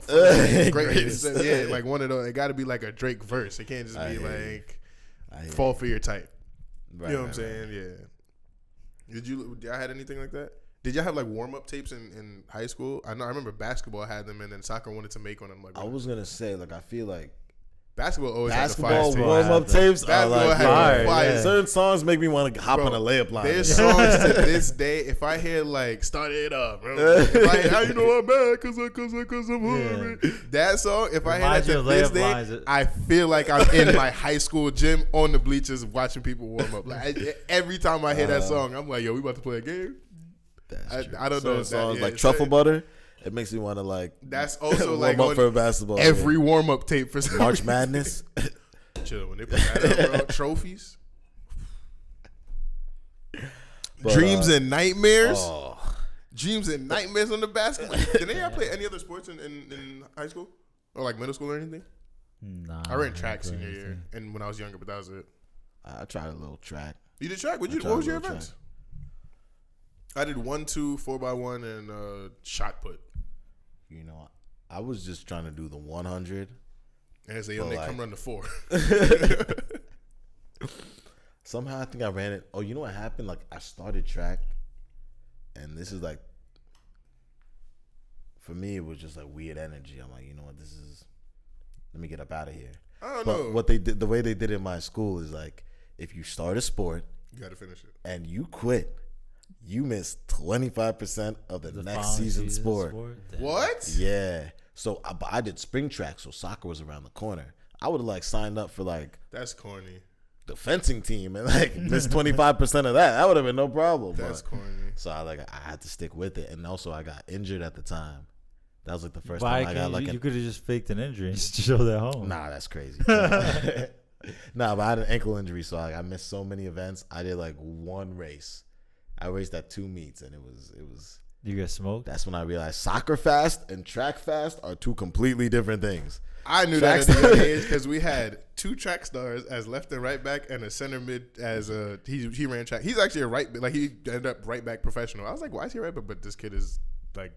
Greatest. Yeah, like one of those. It got to be like a Drake verse. It can't just be like fall for your type. Right, You know what I'm saying? Yeah. Did y'all had anything like that? Did y'all have like warm up tapes in high school? I remember basketball had them, and then soccer wanted to make one. I'm like, I was gonna say, like, I feel like basketball always had basketball the fire warm up tapes are Basketball like had fire, fire. yeah. certain songs make me want to hop Bro, on a layup line. There's songs to this day. If I hear like "Start It Up," bro, how you know I'm mad? Cause I'm hungry. That song, if I hear that Reminds you to of this layup day, lines. I feel like I'm in my high school gym on the bleachers watching people warm up. Like every time I hear that song, I'm like, "Yo, we about to play a game." I don't know. Certain songs yeah, like Truffle Butter. It makes me want to like. That's also warm like up on for a basketball. every warm up tape for some March reason. Madness. Chill when they put that up, bro. Trophies, But, dreams and nightmares. Oh, Dreams and nightmares on the basketball. Did any of y'all play any other sports in high school or like middle school or anything? Nah, I ran track didn't play senior year, anything. and when I was younger, but that was it. I tried a little track. You did track? What I tried was a your little events? I did 1, 2, 4x1, and shot put. You know, I was just trying to do the 100. And they say, yo, But they like- come run the 4. Somehow I think I ran it. Oh, you know what happened? Like I started track, and this is like, for me, it was just like weird energy. I'm like, you know what? This is. Let me get up out of here. I don't But know. what they did, the way they did it in my school is like, if you start a sport You got to finish it. and you quit, you miss 25% of the next following season sport. Damn. What? Yeah. So I did spring track, so soccer was around the corner. I would have like signed up for like That's corny. the fencing team and like miss 25% of that. That would have been no problem. That's corny. So I had to stick with it, and also I got injured at the time. That was like the first Why time I got like you could have just faked an injury and showed that home. Nah, that's crazy. Nah, but I had an ankle injury, so I missed so many events. I did like one race. I raced at 2 meets, and it was. You got smoked? That's when I realized soccer fast and track fast are two completely different things. I knew that at a young age because we had 2 track stars as left and right back and a center mid as he ran track. He's actually a right, like he ended up right back professional. I was like, why is he right back? But this kid is like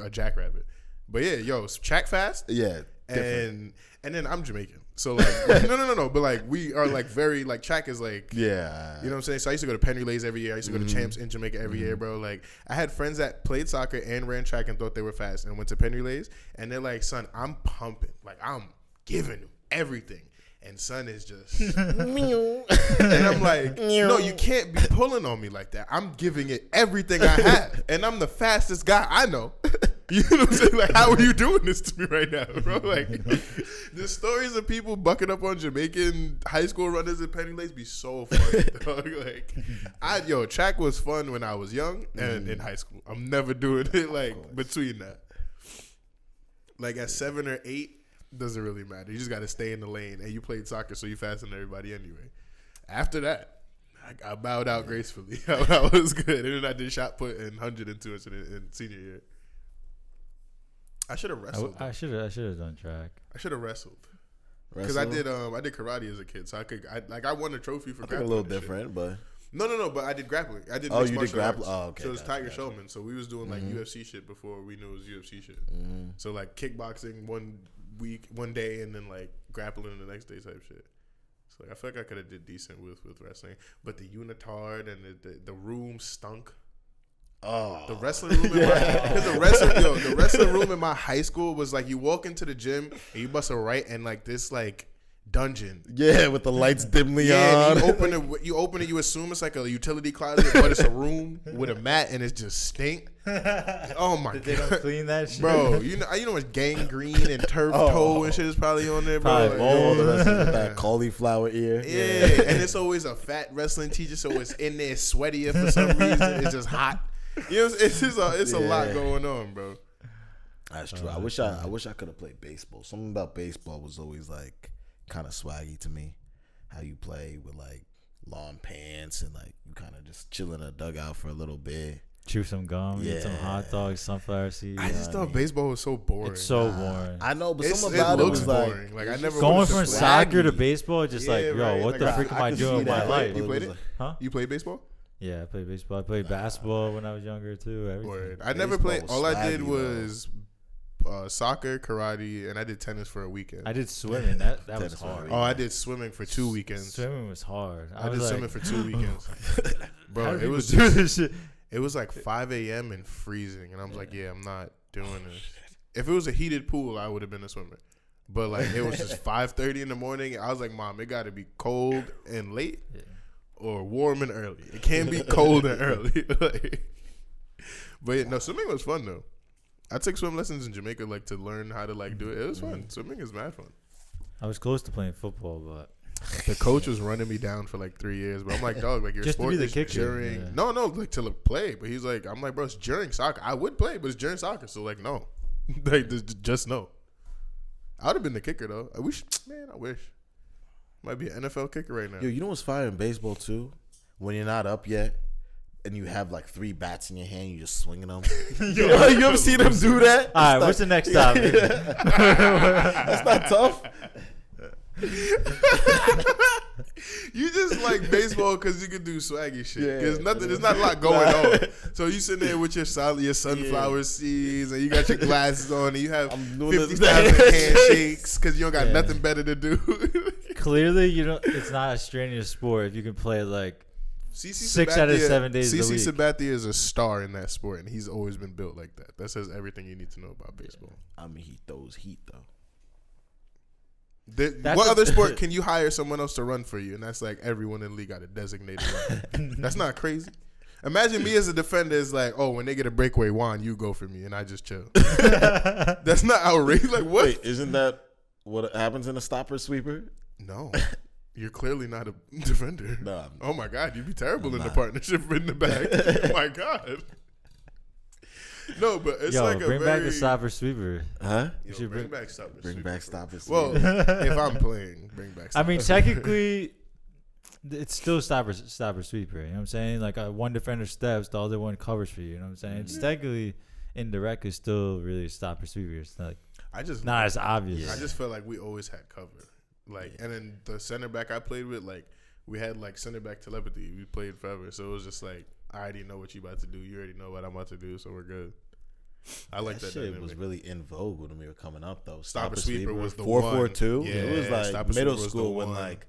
a jackrabbit. But yeah, track fast. Yeah, different. And then I'm Jamaican, so like no. But like we are like very like track is like yeah, you know what I'm saying. So I used to go to Penn Relays every year. I used to go to Champs in Jamaica every year, bro. Like I had friends that played soccer and ran track and thought they were fast and went to Penn Relays, and they're like, son, I'm pumping, like I'm giving them everything. And son is just, and I'm like, no, you can't be pulling on me like that. I'm giving it everything I have, and I'm the fastest guy I know. You know what I'm saying? Like, how are you doing this to me right now, bro? Like, the stories of people bucking up on Jamaican high school runners at Penny Lace be so funny, dog. Like, track was fun when I was young and in high school. I'm never doing it like between that. Like at 7 or 8. Doesn't really matter. You just got to stay in the lane, and you played soccer, so you faster than everybody anyway. After that, I bowed out gracefully. I was good, and then I did shot put and 100 and 200 in senior year. I should have wrestled. I should have done track. I should have wrestled because I did karate as a kid, so I won a trophy for grappling. A little different, but. No, but I did grappling. I did. You did grappling. Oh, okay. So it was Tiger Showman. So we was doing like UFC shit before we knew it was UFC shit. So like kickboxing one day, and then like grappling the next day type shit. So like, I feel like I could have did decent with wrestling, but the unitard and the room stunk. Oh, the wrestling room the wrestling room in my high school was like you walk into the gym and you bust a right and like this like dungeon. Yeah, with the lights dimly on. And you open it, you assume it's like a utility closet, but it's a room with a mat and it just stink. Oh my god! They don't clean that shit, bro. You know it's gangrene and turf toe and shit is probably on there, bro. Like, all the rest of that cauliflower ear. Yeah, and it's always a fat wrestling teacher, so it's in there sweatier for some reason. It's just hot. You know, it's a lot going on, bro. That's true. I wish I could have played baseball. Something about baseball was always like kind of swaggy to me. How you play with like long pants and like you kind of just chill in a dugout for a little bit. Chew some gum, eat some hot dogs, sunflower seeds. I just thought baseball was so boring. It's so boring. I know, but something about it was boring. like I never going from soccer to baseball. Just yo, what the frick am I doing with my life? You played it? Huh? You played baseball? Yeah, I played baseball. I played basketball when I was younger too. Everything. I never played. All I did was soccer, karate, and I did tennis for a weekend. I did swimming. That was hard. Oh, I did swimming for 2 weekends. Swimming was hard. I did swimming for 2 weekends. Bro, it was do this shit. It was like 5 a.m. and freezing, and I was like, yeah, I'm not doing this. If it was a heated pool, I would have been a swimmer. But like it was just 5:30 in the morning. I was like, Mom, it got to be cold and late. Yeah. Or warm and early. It can't be cold and early. But yeah, no, swimming was fun though. I took swim lessons in Jamaica like to learn how to like do it. It was fun. Swimming is mad fun. I was close to playing football, but the coach was running me down for like 3 years. But I'm like, dog, like your just sport to be the is kicker. during. Yeah. No, like to play. But he's like, I'm like, bro, it's during soccer. I would play, but it's during soccer. So like, no, like just no. I would have been the kicker though. I wish. Might be an NFL kicker right now. Yo, you know what's fire in baseball too? When you're not up yet, and you have like 3 bats in your hand, you just swinging them. You ever seen them do that? All right, what's the next topic? That's not tough. You just like baseball because you can do swaggy shit. Because there's not a lot going on. So you sitting there with your sunflower seeds, and you got your glasses on, and you have 50,000 handshakes because you don't got nothing better to do. Clearly, it's not a strenuous sport if you can play like CC 6 out of 7 days a week. CC Sabathia is a star in that sport, and he's always been built like that. That says everything you need to know about baseball. I mean, he throws heat though. What other sport can you hire someone else to run for you? And that's like everyone in the league got a designated run. That's not crazy. Imagine me as a defender is like, oh, when they get a breakaway, Juan, you go for me, and I just chill. That's not outrageous. Like what? Wait, isn't that what happens in a stopper sweeper? No. You're clearly not a defender. No. Oh my God, you'd be terrible I'm in the not. partnership in the back. Oh my God. No, but it's like bring a back very the stopper sweeper. Huh? Yo, should bring back stoppers. Bring back stoppers. Well, if I'm playing, bring back. I mean, stoppers. technically, it's still stopper sweeper. You know what I'm saying? Like one defender steps, the other one covers for you. You know what I'm saying? It's technically indirect is still really a stopper sweeper. It's not not as obvious. I just felt like we always had cover. Like, and then the center back I played with, like, we had like center back telepathy. We played forever, so it was just like I already know what you about to do. You already know what I'm about to do, so we're good. I like that. Shit dynamic. was really in vogue when we were coming up though. Stopper sweeper was the 4-4-2. one. It was Yeah, like stopper middle sweeper was school the when one. like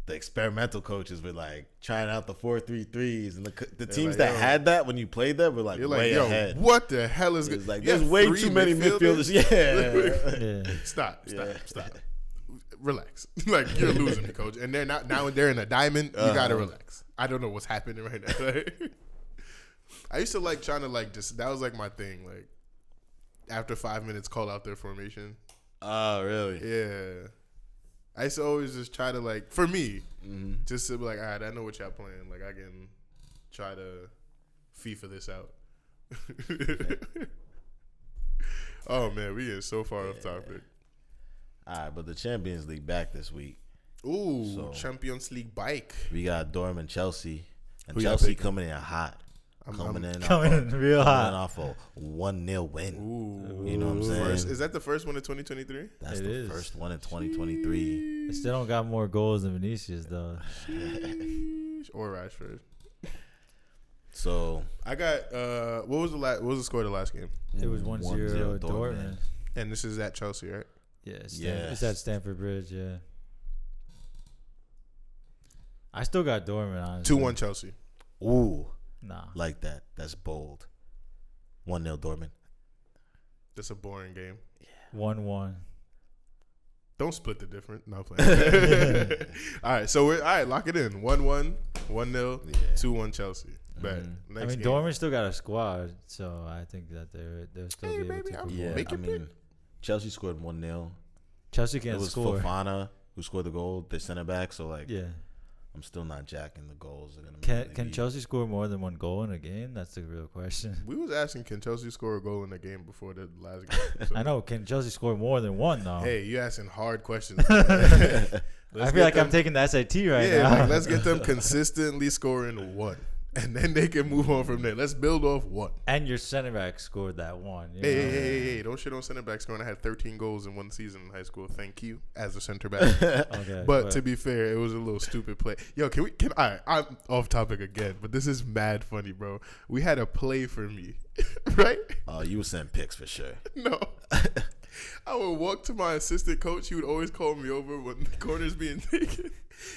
the experimental coaches were like trying out the 4-3-3s, and the teams like, that yo. had that when you played that were like You're way like, yo, ahead. what the hell is It good? was like there's way too many midfielders. Yeah. Yeah. Stop. Relax. Like, you're losing it, coach. And they're not now. They're in a diamond. You gotta relax. I don't know what's happening right now. I used to like trying to like just that was like my thing. Like after 5 minutes, call out their formation. Oh, really? Yeah. I used to always just try to like for me, just to be like, all right, I know what y'all playing. Like I can try to FIFA this out. Oh man, we get so far off topic. All right, but the Champions League back this week. Ooh, So- Champions League bike. We got Dortmund, Chelsea, and Who y'all Chelsea picking? coming in hot. Coming in real coming hot. in off a 1-0 win. Ooh, You know what I'm saying? Is that the first one in 2023? That's It the is. first one in 2023. They still don't got more goals than Vinicius though. Or Rashford. So I got what was the score of the last game? It was 1-0 Dortmund. Dortmund. And this is at Chelsea, right? Yeah, it's Yes. at Stamford Bridge. Yeah. I still got Dortmund honestly. 2-1 Chelsea. Ooh, Nah. like that. That's bold. 1-0 Dortmund. That's a boring game. 1-1. Don't split the difference. No I'm playing. All right, so lock it in. 1-1, 1-0, Yeah. 2-1 Chelsea. Bet. I Next mean, game. Dortmund still got a squad, so I think that they'll still Hey, be able baby, to I'm- perform. Yeah, Make I your pick. mean, Chelsea scored 1-0. Chelsea It can't was score. Fofana who scored the goal, the center back. So like, Yeah. I'm still not jacking the goals. They're gonna Can be- Chelsea score more than one goal in a game? That's the real question. We was asking, can Chelsea score a goal in the game before the last game? So, I know. Can Chelsea score more than one though? Hey, you asking hard questions. I feel like I'm taking the SAT right Yeah, now. like, let's get them consistently scoring one, and then they can move on from there. Let's build off one. And your center back scored that one. you Hey, know? hey, don't shit on center back scoring. I had 13 goals in one season in high school. Thank you as a center back. Okay, But to be fair, it was a little stupid play. Yo, all right, I'm off topic again, but this is mad funny, bro. We had a play for me, right? Oh, you would send pics for sure. No. I would walk to my assistant coach. He would always call me over when the corner's being taken.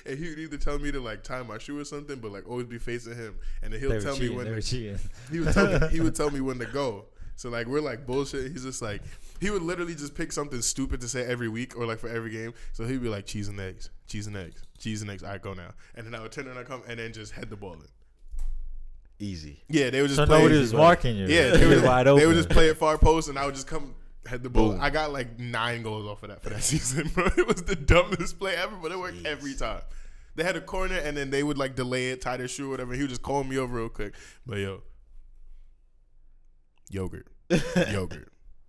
And he would either tell me to like tie my shoe or something, but like always be facing him. And then he'll They were tell me cheating. when They were cheating. he would tell me when to go. So like we're like bullshit. He's just like he would literally just pick something stupid to say every week or like for every game. So he'd be like cheese and eggs, cheese and eggs, cheese and eggs. All right, go now. And then I would turn around and come and then just head the ball in. Easy. Yeah, they would just So play. nobody was marking you. Yeah, they were wide open. They would just play it far post, and I would just come head the ball. Boom. I got like 9 goals off of that for that season, bro. It was the dumbest play ever, but it worked Jeez. every time. They had a corner, and then they would like delay it, tie their shoe, or whatever. He would just call me over real quick. But yo, yogurt,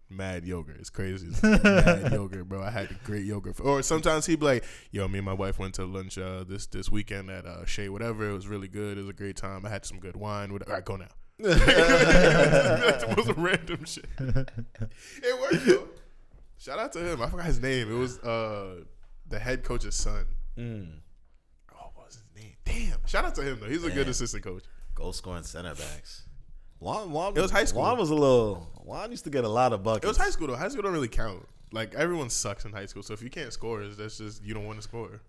mad yogurt. It's crazy. It's mad yogurt, bro. I had a great yogurt. Or sometimes he'd be like, yo, me and my wife went to lunch this weekend at Shea, whatever. It was really good. It was a great time. I had some good wine. All right, go now. That's the most random shit. It worked though. Shout out to him. I forgot his name. It was the head coach's son. Oh, what was his name? Damn. Shout out to him though. He's a good assistant coach. Goal scoring center backs. Juan It was high school. Juan used to get a lot of buckets. It was high school though. High school don't really count. Like everyone sucks in high school. So if you can't score, that's just you don't want to score.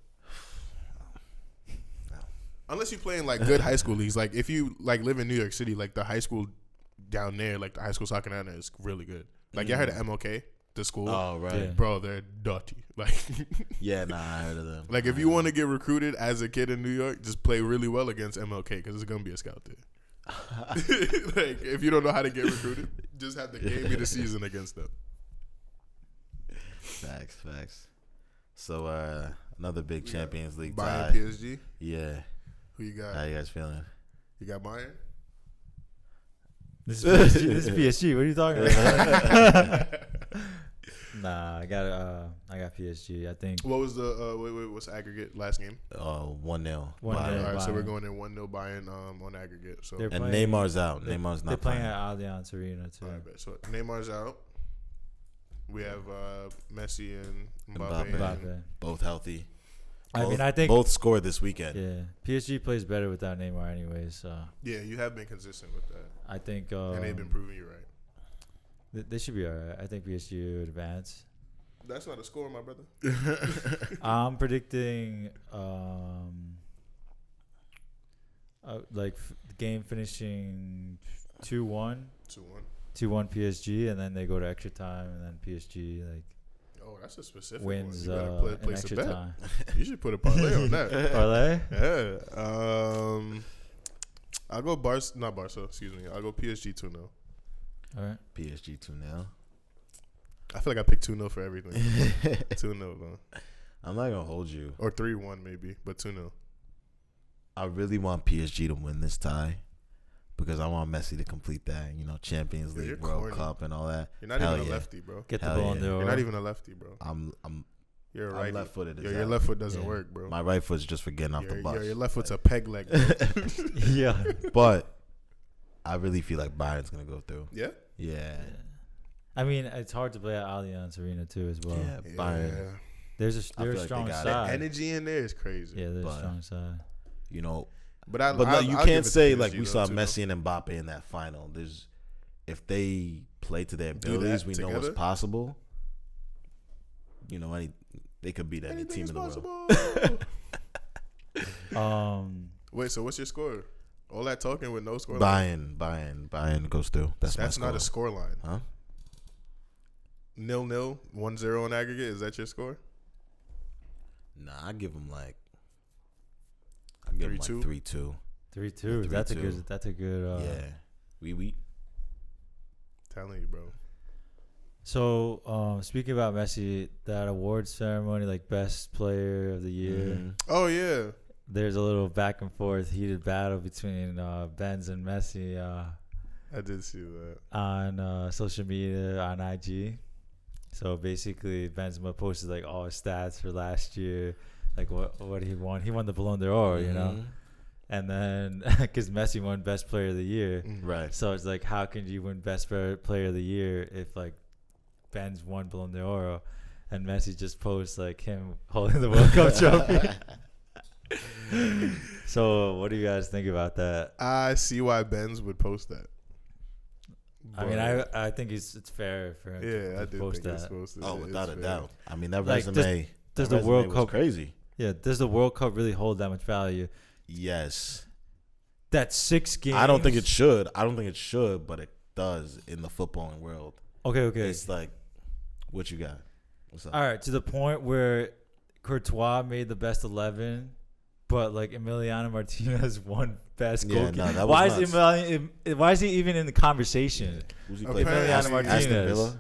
Unless you play in like good high school leagues. Like if you like live in New York City, like the high school down there, like the high school soccer down there is really good. Like y'all heard of MLK, the school? Oh, right. Yeah. Bro, they're dirty. Like Yeah, nah, I heard of them. like if you want to get recruited as a kid in New York, just play really well against MLK because there's gonna be a scout there. Like if you don't know how to get recruited, just have the game of the season against them. Facts. So Another big Champions League tie. Bayern PSG. Yeah. Who you got? How you guys feeling? You got Bayern? This is PSG. This is PSG. What are you talking about? Nah, I got PSG. I think. What was the what's the aggregate last game? 1-0. 1-0. All right, so Bayern. we're going in 1-0 Bayern on aggregate. So They're And playing- Neymar's out. Neymar's They're not playing playing. at Allianz Arena too. all right, bet. So Neymar's out. We have Messi and Mbappe. Mbappe. Both healthy. I mean, I think both scored this weekend. yeah, PSG plays better without Neymar anyway. So Yeah, you have been consistent with that, I think and they've been proving you right. they should be alright. I think PSG would advance. That's not a score, my brother. I'm predicting the game finishing 2-1. 2-1. 2-1 PSG, and then they go to extra time, and then PSG Oh, that's a specific wins one. You gotta in place a extra bet. time. You should put a parlay on that. Parlay? Yeah. I'll go not Barca. Excuse me. I'll go PSG 2-0. All right. PSG 2-0. I feel like I picked 2-0 for everything. 2-0 though, I'm not gonna hold you. or 3-1 maybe, but 2-0. I really want PSG to win this tie because I want Messi to complete that, Champions Yeah, you're League, World corny. Cup, and all that. You're not Hell even a yeah. lefty, bro. Get the Hell ball in yeah. the You're not even a lefty, bro. I'm You're a I'm righty. left-footed. as Your hell. left foot doesn't Yeah. work, bro. My right foot's just for getting off the bus. Your left foot's a peg leg. Bro. Yeah. But I really feel like Bayern's gonna go through. Yeah. Yeah. I mean, it's hard to play at Allianz Arena too, as well. Yeah, Bayern. They're I a feel like they strong got side. Energy in there is crazy. Yeah, they're a But- strong side. But you I'll give can't it to say PSG like we though, saw too, Messi and Mbappe in that final. If they play to their Do that abilities, we know together? what's possible. They could beat any Anything team is in the world. possible. Wait, so what's your score? All that talking with no score. Bayern goes through. That's my not a score. score line. Huh? 0-0, 1-0 on aggregate. Is that your score? Nah, I give them like 3-2. 3-2. 3-2. That's a good. Yeah. We. Telling you, bro. So, speaking about Messi, that awards ceremony, like best player of the year, Mhm. Oh yeah. there's a little back and forth heated battle between Benz and Messi I did see that. on social media, on IG. So basically, Benzema posted like all his stats for last year, like what he won. He won the Ballon d'Or, Mhm. and then because Messi won Best Player of the Year, Right. so it's like, how can you win Best Player of the Year if like Benz won Ballon d'Or, and Messi just posts like him holding the World Cup trophy? So what do you guys think about that? I see why Benz would post that. I mean, But, I think it's fair for him yeah, I to do post think it's that. supposed to. Oh, it's without a fair. doubt. I mean, that Like, resume. Does that the World resume was Cup crazy? Yeah, does the World Cup really hold that much value? Yes. That's 6 games. I don't think it should. But it does in the footballing world. Okay. It's like, what you got? What's up? All right, to the point where Courtois made the best 11, but like Emiliano Martinez won best Yeah, goalkeeper. no, that was Why is he even in the conversation? Who's he Apparently, playing for? Aston Martinez. Aston Villa?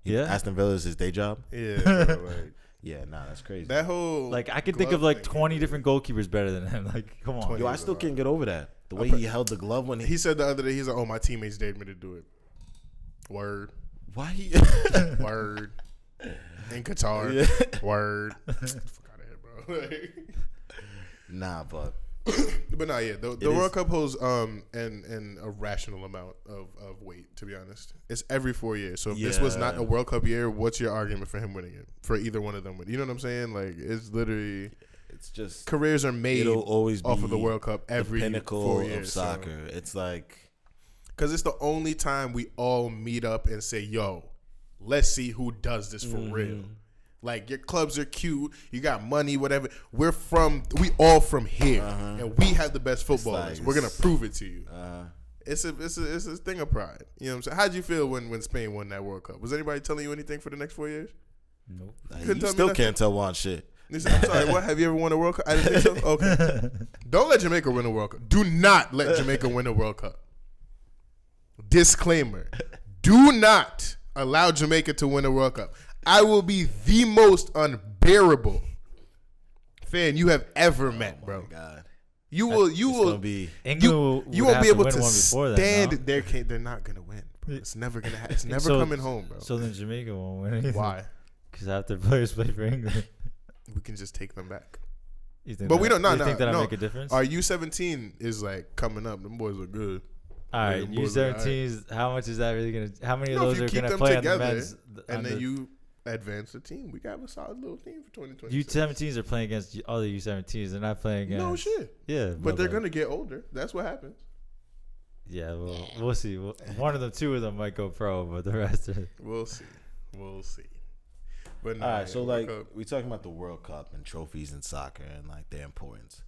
Yeah. Aston Villa is his day job? Yeah, bro, like Yeah, nah, that's crazy. that whole Like, I could think glove of like thing, 20 yeah. different goalkeepers better than him. Like, come on. 20. Yo, I still can't get over that. The way he held the glove when He said the other day, he's like, "Oh, my teammates dared me to do it." Word, Why he? word. In Qatar, Yeah. word. Fuck out of here, bro. Like, Nah, but but nah, yeah, the World Cup holds an irrational amount of weight. To be honest, it's every 4 years. So if this was not Yeah. a World Cup year, what's your argument for him winning it? For either one of them, you know what I'm saying? Like, it's literally it's just careers are made it'll always off be of the World Cup every the pinnacle 4 of years. soccer. It's like Because it's the only time we all meet up and say, "Yo, let's see who does this for real." Like, your clubs are cute, you got money, whatever. We all from here, and we have the best footballers. like- We're gonna prove it to you. uh, It's a thing of pride. You know what I'm saying? How'd you feel when Spain won that World Cup? Was anybody telling you anything for the next 4 years? Nope. Couldn't you tell me still nothing. can't tell one shit. They said, I'm sorry, what? Have you ever won a World Cup? I didn't think so. Okay. Don't let Jamaica win a World Cup. Do not let Jamaica win a World Cup. Disclaimer. Do not allow Jamaica to win a World Cup. I will be the most unbearable fan you have ever met, bro. Oh my God. You will. It's gonna be. England You won't be able to before stand. that, They're not gonna win. Bro. It's never gonna. It's never So- coming home, bro. So then Jamaica won't win anything. Why? Because half their players play for England. We can just take them back. You think But that, we don't. No, you no, think that'll no. make a difference? Our U17 is like coming up. Them boys are good. All right, them boys are U17s. How much is that really gonna? How many of No, if those you are keep gonna them play on together, the men's? And then you advance the team. We got a solid little team for 2026. U17s are playing against other U17s. They're not playing against. No shit. Yeah, But they're like, gonna get older. That's what happens. Yeah, well, we'll see. One of them, two of them might go pro, but the rest are. We'll see. We'll see. But All right, so World like Cup. we talking about the World Cup and trophies in soccer and like their importance.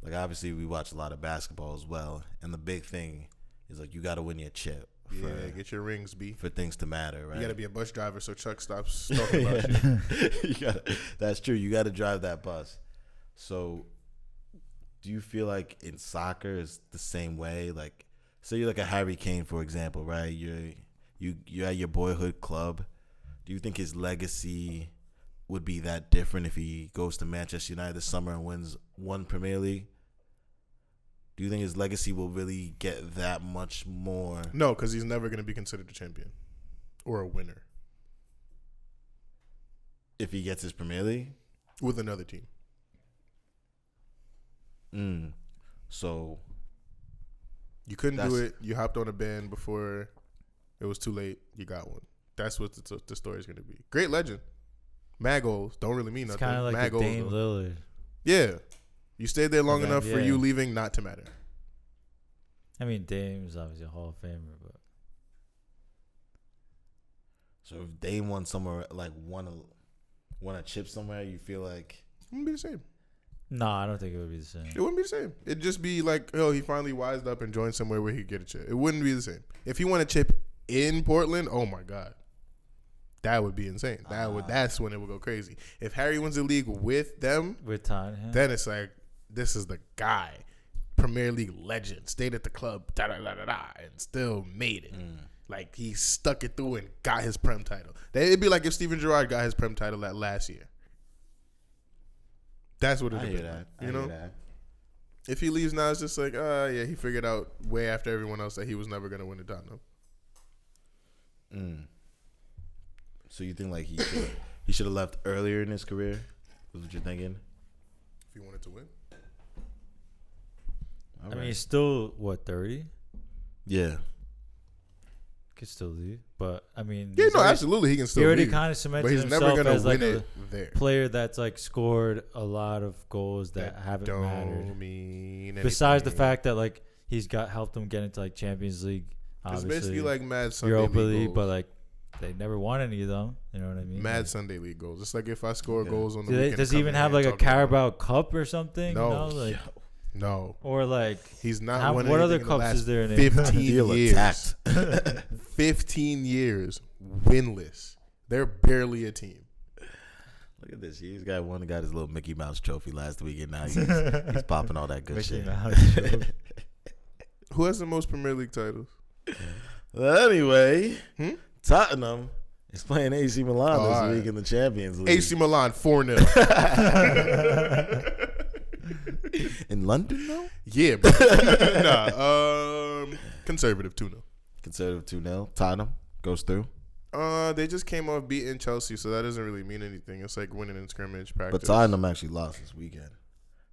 Like obviously we watch a lot of basketball as well, and the big thing is like you got to win your chip for, get your rings, B. for things to matter, right? You gotta be a bus driver so Chuck stops talking about you. That's true. You got to drive that bus. So, do you feel like in soccer is the same way? Like, say you're like a Harry Kane, for example, right? You're at your boyhood club. Do you think his legacy would be that different if he goes to Manchester United this summer and wins one Premier League? Do you think his legacy will really get that much more? No, because he's never gonna be considered a champion or a winner If he gets his Premier League? with another team. So You couldn't do That's- it. You hopped on a band before it was too late. You got one. That's what the story is gonna be. Great legend. Mad goals don't really mean It's nothing. kind of like Mad the goals, Dame though. Lillard. Yeah, you stayed there long Okay, enough for yeah. you leaving not to matter. I mean, Dame's obviously a Hall of Famer, but So if Dame won somewhere, like won a chip somewhere, you feel like It wouldn't be the same. no, I don't think it would be the same. It wouldn't be the same. It'd just be like, oh, he finally wised up and joined somewhere where he could get a chip. It wouldn't be the same. If he won a chip in Portland, oh my God, that would be insane. That's when it would go crazy. If Harry wins the league with them, With Tottenham, then it's like, this is the guy, Premier League legend, stayed at the club, and still made it. Like he stuck it through and got his Prem title. It'd be like if Steven Gerrard got his Prem title that last year. That's what I it'd hear be. that. You know, if he leaves now, it's just like, yeah, he figured out way after everyone else that he was never gonna win the Tottenham. So you think like he should have left earlier in his career? Is what you're thinking? If he wanted to win, I mean, he's still what 30? yeah. Could still leave, but I mean, yeah, he's no, already- absolutely, he can still He already leave, kind of but cemented he's himself never gonna as like win a it there. player that's like scored a lot of goals that haven't don't mattered. mean Besides the anything. fact that like he's helped them get into like Champions League, It's obviously basically like Mad Sunday Europa League League, goals. but like they never won any of them. You know what I mean? Mad Like, Sunday League goals. It's like if I score goals on the do they- weekend. does he come even in have here like a and talk about Carabao Cup or something? No. You know? Like, No, or like he's not. Won what other anything in the cups is last there in 15 Feel years. attacked. 15 years winless. They're barely a team. Look at this. He's got his little Mickey Mouse trophy last week, and now he's popping all that good Mickey shit. Mouse trophy. Who has the most Premier League titles? Well, anyway, Tottenham is playing AC Milan Oh, this all right. week in the Champions League. AC Milan 4-0. in London, though? Yeah, bro. Conservative 2-0. Conservative 2-0. Tottenham goes through. They just came off beating Chelsea, so that doesn't really mean anything. It's like winning in scrimmage practice. But Tottenham actually lost this weekend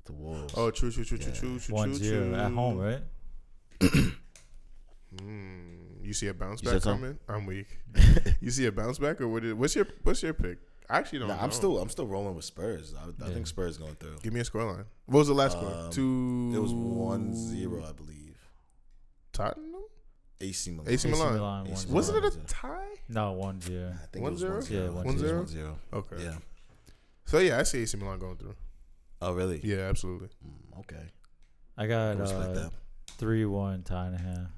to Wolves. Oh, true. 1-0 at home, right? You see a bounce You back said something? coming? I'm weak. You see a bounce back, or what's your pick? I actually don't know. I'm still rolling with Spurs. I think Spurs going through. Give me a scoreline. What was the last score? It was 1-0, I believe. Tottenham? AC Milan. AC Milan. Milan, AC 1-0. Wasn't it a 1-0. tie? No, 1-0. I think it was 1-0? 1-0. Yeah, 1-0. 1-0. Okay. Yeah. So yeah, I see AC Milan going through. Oh, really? Yeah, absolutely. Okay. I I got respect that. 3-1 Tottenham.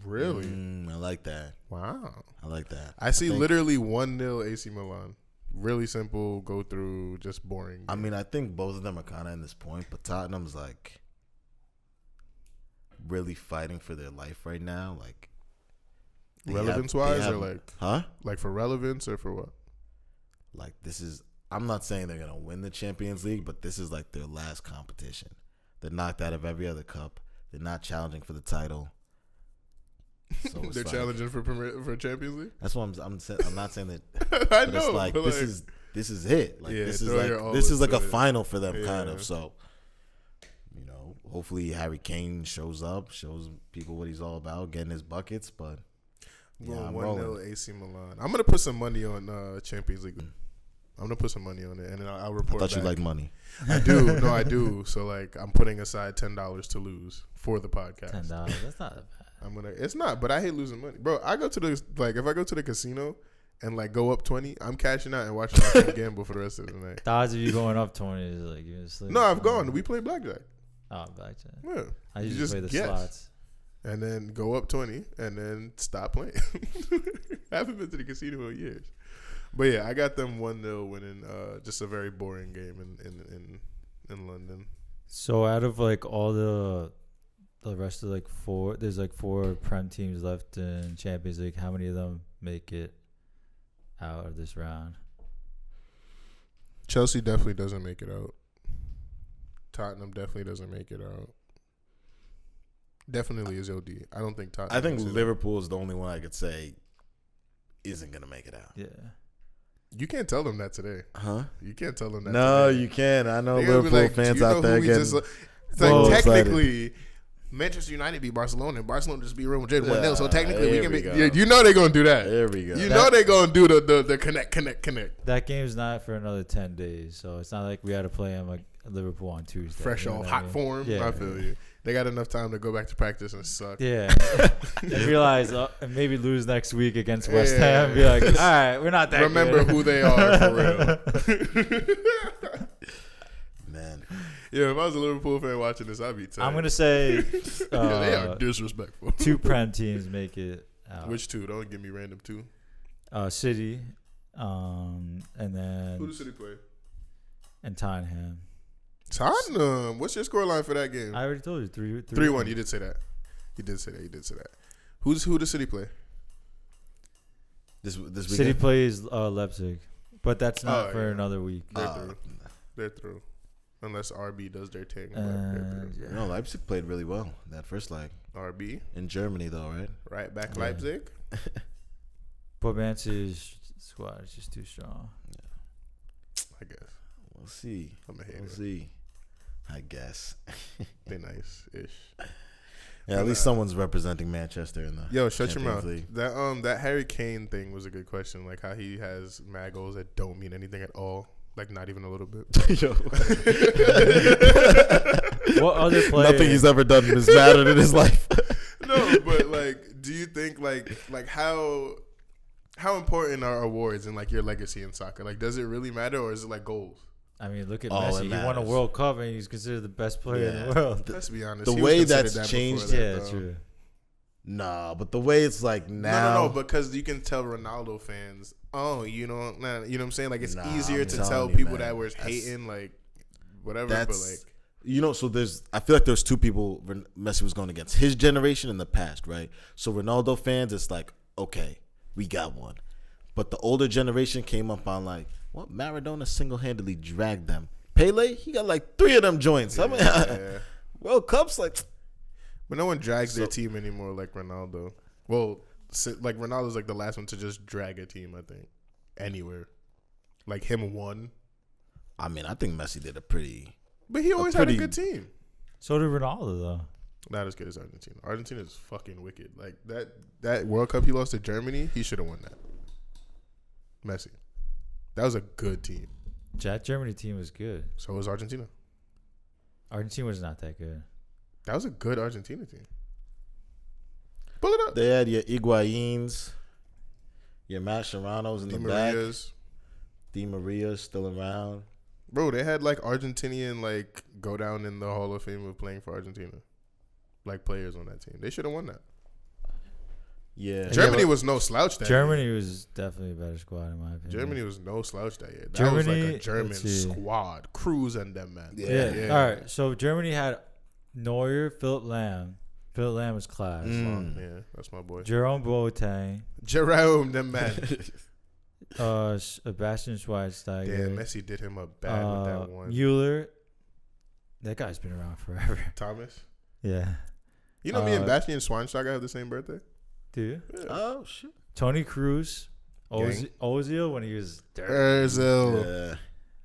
Really? I like that. Wow. I like that. I see think- literally 1-0 AC Milan. Really simple, go through, just boring. I mean, I think both of them are kind of in this point, but Tottenham's like really fighting for their life right now. Like relevance wise, or like huh? like for relevance or for what? Like this is I'm not saying they're gonna win the Champions League, but this is like their last competition. They're knocked out of every other cup. They're not challenging for the title. So They're like, challenging for Champions League. That's what I'm not saying that. I But know. it's like but this is it. Like Yeah, this is throw your like all this is like into a it. final for them, kind Yeah. of. So, hopefully Harry Kane shows up, shows people what he's all about, getting his buckets. But Going I'm 1-0 rolling. AC Milan. I'm gonna put some money on Champions League. I'm gonna put some money on it, and then I'll I report. thought you back. liked money. I do. No, I do. So like, I'm putting aside $10 to lose for the podcast. $10. That's not that bad. It's not, but I hate losing money, bro. I go to the if I go to the casino and like go up 20, I'm cashing out and watching my friend gamble for the rest of the night. The odds of you going up 20 is like you're asleep. No, I've gone. We play blackjack. Oh, blackjack. Yeah, I You usually just play the guess. slots. and then go up 20 and then stop playing. I haven't been to the casino in years. But yeah, I got them 1-0 winning just a very boring game in London. So out of like all the rest of like there's like 4 Prem teams left in Champions League. How many of them make it out of this round? Chelsea definitely doesn't make it out. Tottenham definitely doesn't make it out. Definitely is OD. I don't think Tottenham. I think makes it out. Liverpool is the only one I could say isn't gonna make it out. Yeah. You can't tell them that today. Huh? You can't tell them that. No, today. you can't. I know They're gonna be Liverpool like, "Do fans you know out there who we getting. just It's so like excited. technically, Manchester United beat Barcelona, and Barcelona just beat Real Madrid 1-0. So technically, we here can we be. go. Yeah, you know they're gonna do that. There we go. You know they're gonna do the connect. That game's not for another 10 days, so it's not like we had to play them like Liverpool on Tuesday. Fresh you know off what I hot mean? form. Yeah. I feel you. They got enough time to go back to practice and suck. Yeah. And realize and maybe lose next week against West Yeah. Ham. Be like, all right, we're not that Remember good. who they are for real. Man, Yeah, if I was a Liverpool fan watching this, I'd be tight. I'm going to say Yeah, they are disrespectful. 2 Prem teams make it out. Which 2? Don't give me random 2. City, and then Who does City play? and Tottenham. Tottenham. What's your scoreline for that game? I already told you 3-1. 3-1. You did say that. You did say that. Who does City play? this weekend. City plays Leipzig, but that's not Oh, for yeah. another week. They're through. Unless RB does their thing. But they're through. Yeah. No, Leipzig played really well that first leg RB. in Germany, though, right? Right back Yeah. Leipzig. But Man City's squad is just too strong. I guess. We'll see. I'm a hater. We'll see. I guess. They nice-ish. Yeah, at least someone's representing Manchester in the Yo, shut your Champions mouth. League. That Harry Kane thing was a good question. Like how he has mad goals that don't mean anything at all. Like not even a little bit. Yo. What other player? Nothing he's ever done has mattered in his life. No, but like, do you think like how important are awards in like your legacy in soccer? Like, does it really matter, or is it like goals? I mean, look at All Messi. it He won a matters. World Cup and he's considered the best player in Yeah. the world. Let's be honest. the He was way considered that's that changed- before that, Yeah, though. true. Nah, but the way it's like now. No, because you can tell Ronaldo fans, oh, you know what I'm saying? Like, it's Nah, easier I'm to telling tell you, people man. that were That's- hating, like, whatever, That's but, like, so I feel like there's 2 people Messi was going against, his generation and the past, right? So Ronaldo fans, it's like, okay, we got one. But the older generation came up on like, what? Maradona single-handedly dragged them. Pele, he got like 3 of them joints. I mean, yeah. World Cups, like, But no one drags their So- team anymore like Ronaldo. Well, like, Ronaldo's, like, the last one to just drag a team, I think, anywhere. Like, him won. I mean, I think Messi did a pretty. But he always had pretty- a good team. So did Ronaldo, though. Not as good as Argentina. Argentina is fucking wicked. Like, that World Cup he lost to Germany, he should have won that. Messi. That was a good team. That Germany team was good. So was Argentina. Argentina was not that good. That was a good Argentina team. Pull it up. They had your Higuaíns, your Mascherano's in Di the back. Maria's. Di Maria's still around. Bro, they had like Argentinian like go down in the Hall of Fame of playing for Argentina. Like players on that team. They should have won that. Yeah. Germany was no slouch that Germany year. was definitely a better squad, in my opinion. Germany was no slouch that year. That was like a Germany, German let's see. squad. Cruz and them, man. Yeah. All right. So Germany had Neuer, Philip Lahm. Philip Lahm was class. Yeah, that's my boy. Jerome Boateng. Jerome, them man. Sebastian Schweinsteiger. Damn, Messi did him up bad with that one. Mueller. That guy's been around forever. Thomas. Yeah. You know, me and Bastian Schweinsteiger have the same birthday. Do you? Yeah. Oh shit. Tony Cruz. Ozil when he was dirty. Ozil. Yeah.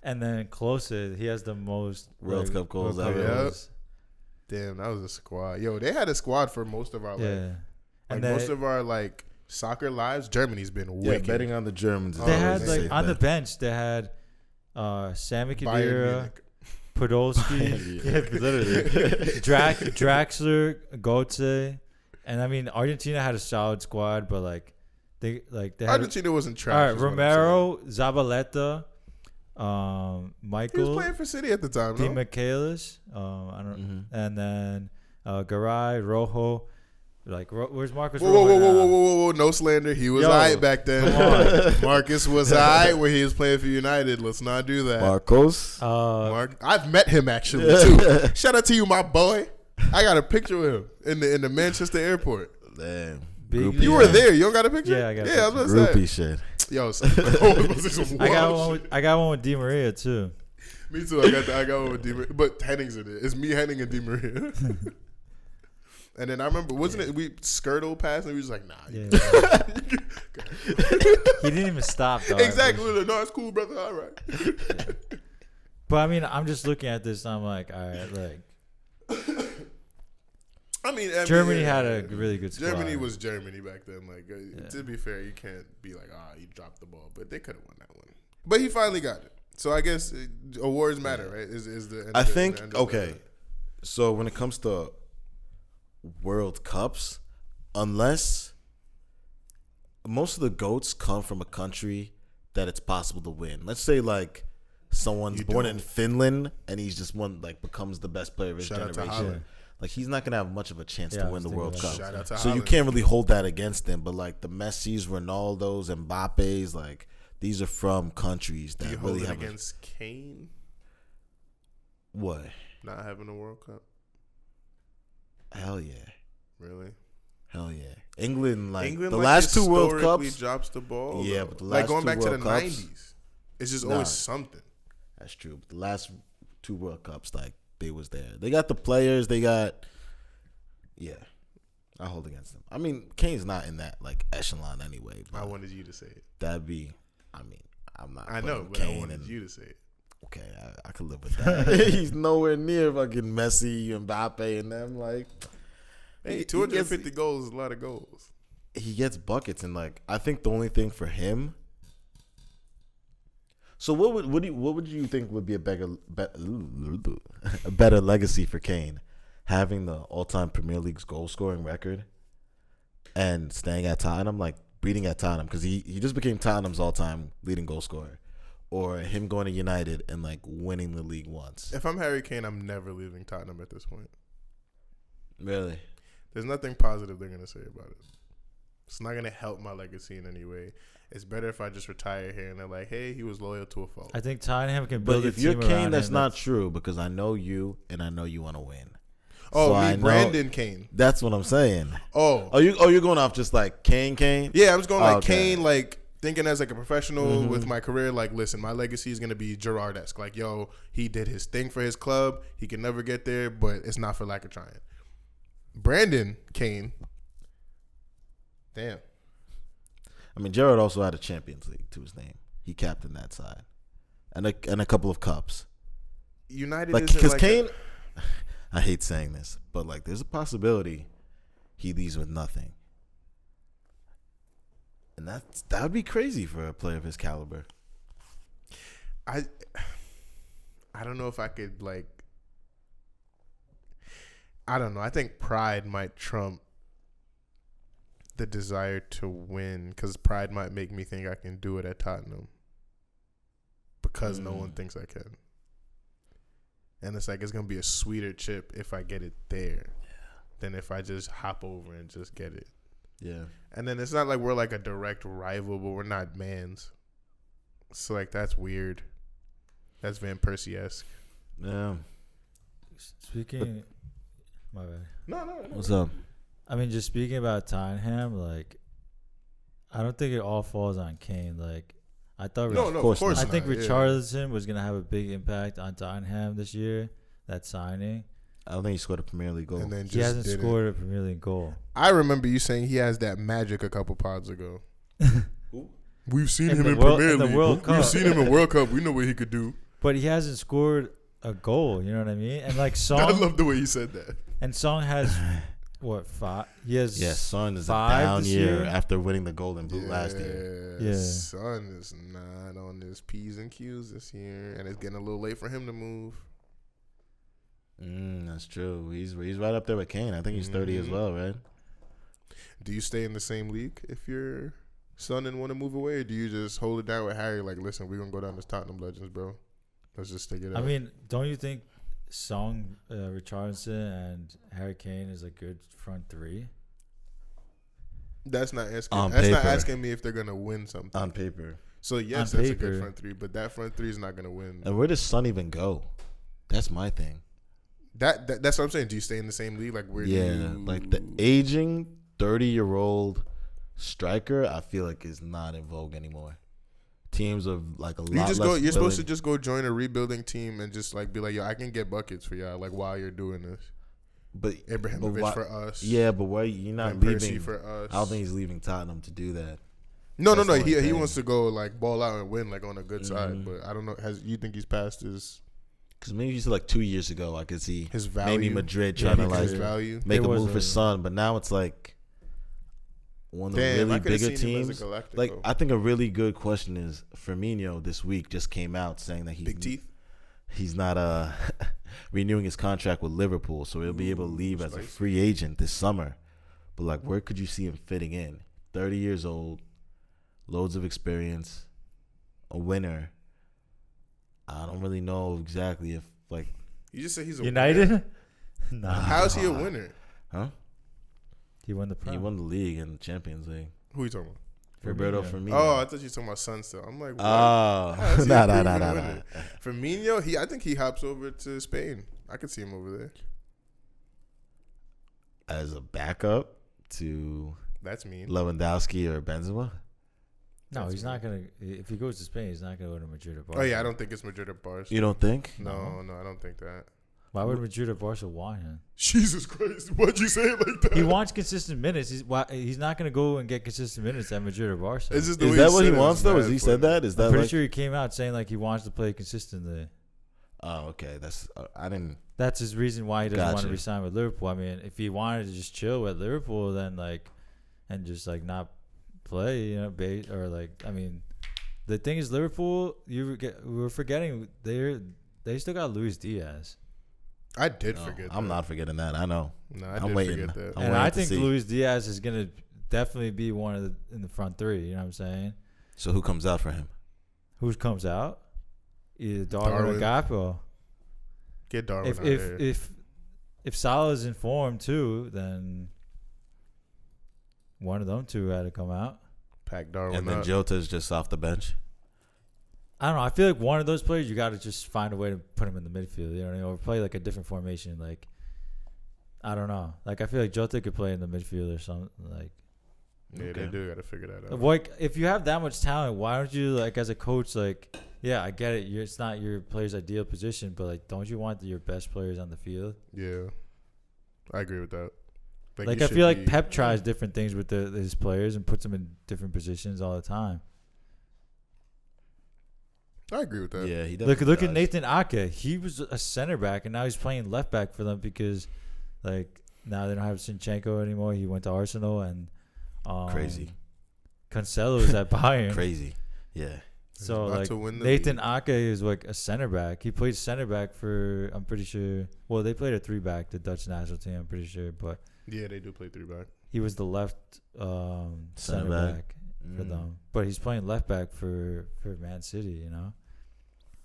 And then Klose, he has the most World Cup goals World Cup ever. goals. Damn, that was a squad. Yo, they had a squad for most of our And most of our soccer lives. Germany's been wicked. Yeah, betting on the Germans. They had safe on the bet. bench. They had Sami Bayern Khedira, Munich. Podolski, literally. Draxler, Götze, and I mean Argentina had a solid squad, but they had Argentina wasn't trash. all right. is what I'm Romero, Zabaleta, saying. He was Michael playing for City at the time, Di no? Michaelis, I don't, and then Garay, Rojo. Where's Marcus? Rojo now? Whoa. No slander. He was Yo, all right back then. come on. Marcus was all right when he was playing for United. Let's not do that. Marcos. I've met him actually, too. Shout out to you, my boy. I got a picture with him in the Manchester airport. Damn. Big Groupie. You were there. You don't got a picture? Yeah, I got a I was about to Groupie say. shit. Yo, I got one with Di Maria too. Me too. I got one with Di Maria. But Henning's in it. It's me, Henning, and Di Maria. And then I remember, wasn't it, we skirtled past and we was like, nah. Yeah. He didn't even stop though. Exactly. We were like, no, it's cool, brother. All right. Yeah. But I mean, I'm just looking at this and I'm like, all right, I mean, Germany had a really good squad. Germany was Germany back then. To be fair, you can't be like, you dropped the ball. But they could have won that one. But he finally got it. So I guess awards matter, right? Is the end I of it, think, the end of okay. So when it comes to World Cups, unless most of the GOATs come from a country that it's possible to win. Let's say someone's born in Finland and he's just becomes the best player of his generation. He's not gonna have much of a chance to win the World Cup. Shout out to So you can't really hold that against them. But the Messis, Ronaldos, Mbappe's, these are from countries that Do you really hold it have against Kane what? not having a World Cup? Hell yeah. Really? Hell yeah. England, England the last two World historically Cups. drops the ball. Yeah, though. but the last going two back World to the Cups, 90s, it's just always something. That's true. But the last two World Cups, they was there. They got the players. They got, yeah. I hold against them. I mean, Kane's not in that echelon anyway. I wanted you to say it. That'd be. I mean, I'm not. I know, but Kane I wanted you to say it. Okay, I could live with that. He's nowhere near fucking Messi, Mbappe, and them. Hey, 250 goals is a lot of goals. He gets buckets, and I think the only thing for him. So what would you think would be a better legacy for Kane, having the all-time Premier League's goal scoring record, and staying at Tottenham, beating at Tottenham because he just became Tottenham's all-time leading goal scorer, or him going to United and winning the league once? If I'm Harry Kane, I'm never leaving Tottenham at this point. Really? There's nothing positive they're going to say about it. It's not going to help my legacy in any way. It's better if I just retire here and they're like, hey, he was loyal to a fault. I think Tottenham can build But a if you're team Kane, around that's him. not true because I know you and I know you want to win. Oh, So me, I know- Brandon Kane. That's what I'm saying. Oh. You're going off just Kane? Yeah, I'm just going Okay. Kane, thinking as a professional with my career, listen, my legacy is going to be Gerrard-esque. He did his thing for his club. He can never get there, but it's not for lack of trying. Brandon Kane. Damn. I mean, Gerrard also had a Champions League to his name. He captained that side, and a couple of cups. United Because Kane, I hate saying this, but there's a possibility he leaves with nothing, and that would be crazy for a player of his caliber. I don't know if I could I don't know. I think pride might trump the desire to win because pride might make me think I can do it at Tottenham because no one thinks I can. And it's it's going to be a sweeter chip if I get it there than if I just hop over and just get it. Yeah. And then it's not like we're a direct rival, but we're not mans. So that's weird. That's Van Persie-esque. Yeah. Speaking, my bad. No. What's up? I mean, just speaking about Tottenham, I don't think it all falls on Kane. I thought. No, of course I not. think Yeah. Richarlison was gonna have a big impact on Tottenham this year. That signing. I don't think he scored a Premier League goal. And then just He hasn't didn't. scored a Premier League goal. I remember you saying he has that magic a couple pods ago. We've seen In him the in World- Premier in the League. World Cup. We've seen him in World Cup. We know what he could do. But he hasn't scored a goal. You know what I mean? And like I Song, love the way you said that. and Song has what 5? He has Son is a 5 down this year year? after winning the Golden Boot last year. Yeah. Son is not on his P's and Q's this year, and it's getting a little late for him to move. That's true. He's right up there with Kane. I think he's 30 as well, right? Do you stay in the same league if your son didn't want to move away, or do you just hold it down with Harry? Like, listen, we're gonna go down as Tottenham legends, bro. Let's just stick it out. I mean, don't you think Song, Richarlison, and Harry Kane is a good front three? that's not asking. On That's not paper. asking me if they're gonna win something. On paper. So yes, on that's a paper. good front three, but that front three is not gonna win. And where does Son even go? That's my thing. That's what I'm saying. Do you stay in the same league? Like where? Do you, like the aging 30-year-old striker, I feel like is not in vogue anymore. Teams of like a lot. You just go. less You're supposed to willing- just go join a rebuilding team and just like be like, yo, I can get buckets for y'all. Like while you're doing this, But Ibrahimovic why- for us. Yeah, but why you're not and Percy leaving? for us. I don't think he's leaving Tottenham to do that. No. That's the He only thing. wants to go like ball out and win like on a good side. Mhm. But I don't know. You think he's past his Because maybe just like 2 years ago, I could see value? maybe Madrid Yeah, trying to his like value. make It a was move for a- Son, but now it's like one of the Damn, I really could have bigger seen him as teams. a Galactico. Like I think a really good question is Firmino this week just came out saying that Big teeth. he's not renewing his contract with Liverpool, so he'll be able to leave as a spicy. free agent this summer. But like, where could you see him fitting in? 30 years old, loads of experience, a winner. I don't really know exactly if like You just said he's a United? winner. Nah. How is he a winner? Huh? He won the Prem. He won the league and the Champions League. Who are you talking about? Roberto Firmino. Firmino. Oh, I thought you were talking about Son still. I'm like, what? Oh, How is he nah, a nah, proven nah, nah, winner? nah. Firmino, I think he hops over to Spain. I could see him over there. As a backup to That's mean. Lewandowski or Benzema. No, he's not gonna. If he goes to Spain, he's not gonna go to Madrid or Oh Barca. yeah, I don't think it's Madrid or Barca. You don't think? No, I don't think that. Why would Madrid or Barca want him? Jesus Christ, why'd you say it like that? He wants consistent minutes. He's not gonna go and get consistent minutes at Madrid or Barca. It's just the Is way that what he said it wants was though? mad Has he funny. said that? Is that I'm pretty like? sure he came out saying like he wants to play consistently. Oh, okay. That's I didn't. That's his reason why he doesn't want to Gotcha. resign with Liverpool. I mean, if he wanted to just chill with Liverpool, then and just not play, or I mean, the thing is Liverpool. We're forgetting they still got Luis Diaz, I did No, forget. I'm that. not forgetting that. I know. No, I I'm did waiting. forget that. I'm and waiting I to think see. Luis Diaz is gonna definitely be one of in the front three. You know what I'm saying? So who comes out for him? Who comes out? Either Darwin or Darwin. Gakpo. Get Darwin If out there. if Salah's in form too, then one of them two had to come out. Pack Darwin And then up. Jota's just off the bench. I don't know. I feel like one of those players you got to just find a way to put him in the midfield. You know what I mean? Or play like a different formation. Like I don't know. Like I feel like Jota could play in the midfield or something. Like Yeah, Okay. they do got to figure that out. like if you have that much talent, why don't you as a coach yeah, I get it. It's not your player's ideal position, but don't you want your best players on the field? Yeah, I agree with that. I you should feel like be- Pep tries different things with his players and puts them in different positions all the time. I agree with that. Yeah, he Look definitely at does. Nathan Ake. He was a center back, and now he's playing left back for them because, now they don't have Zinchenko anymore. He went to Arsenal, and Crazy. Cancelo is at Bayern. Crazy. Yeah. So He's about to win the Nathan league. Ake is a center back. He played center back for I'm pretty sure. Well, they played a 3-back, the Dutch national team. I'm pretty sure, but Yeah, they do play 3-back. he was the left center back. back for them. But he's playing left back for Man City,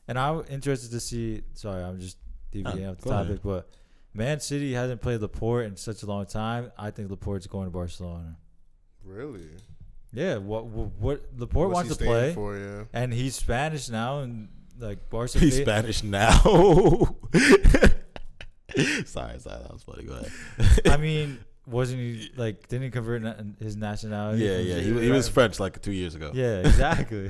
And I'm interested to see. Sorry, I'm just deviating off the go topic, ahead. but Man City hasn't played Laporte in such a long time. I think Laporte's going to Barcelona. Really? Yeah, what Laporte What's wants he to staying play, for? Yeah. and he's Spanish now, and Barca. He's Spanish now. sorry, that was funny. Go ahead. I mean, wasn't he didn't he convert his nationality? Yeah, from yeah. Zero- He was French 2 years ago. Yeah, exactly.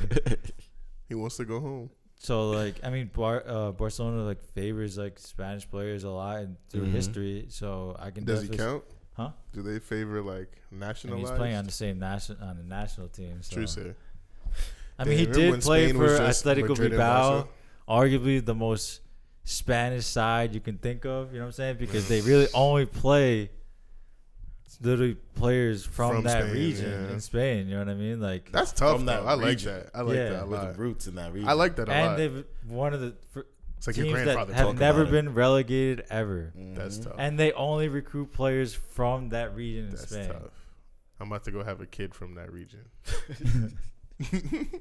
He wants to go home. So like, I mean, Barcelona like favors like Spanish players a lot through history. So I can. Does he count? Huh? Do they favor like nationalized? He's playing on the national team. So. True, sir. I mean, he did play for Atletico Bilbao, arguably the most Spanish side you can think of. You know what I'm saying? Because they really only play literally players from that Spain, region in Spain. You know what I mean? Like that's tough. I like that. I like that a lot. With roots in that region. I like that a lot. And they've one of the it's like teams your grandfather that have never been relegated ever. That's tough. And they only recruit players from that region in Spain. Tough. I'm about to go have a kid from that region.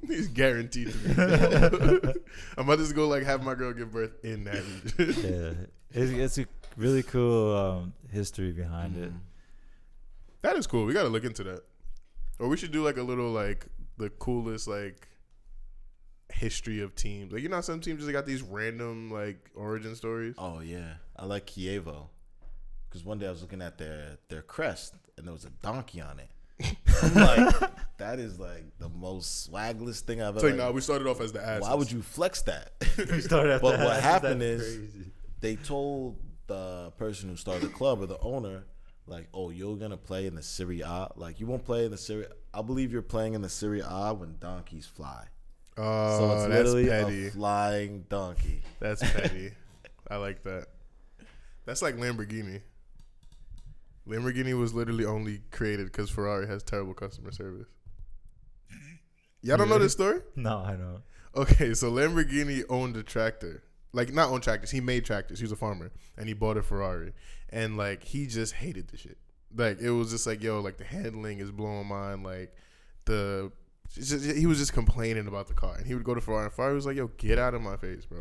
He's guaranteed to be. I'm about to just go like have my girl give birth in that region. It's a really cool history behind it. That is cool. We gotta look into that, or we should do like a little like the coolest like history of teams. Like some teams just got these random like origin stories. Oh yeah, I like Kievo because one day I was looking at their crest and there was a donkey on it. I'm like, that is like the most swagless thing I've ever. Like, nah, we started off as the asses. Why would you flex that? But what happened is they told the person who started the club or the owner, like, oh, you're gonna play in the Serie A. Like, you won't play in the Serie. I believe you're playing in the Serie A when donkeys fly. Oh, so it's that's literally petty. A flying donkey. That's petty. I like that. That's like Lamborghini. Lamborghini was literally only created because Ferrari has terrible customer service. Y'all don't know this story? No, I don't. Okay, so Lamborghini owned a tractor. Like, not owned tractors. He made tractors. He was a farmer. And he bought a Ferrari. And, like, he just hated the shit. Like, it was just like, yo, like, the handling is blowing mine. Like, he was just complaining about the car. And he would go to Ferrari. And Ferrari was like, yo, get out of my face, bro.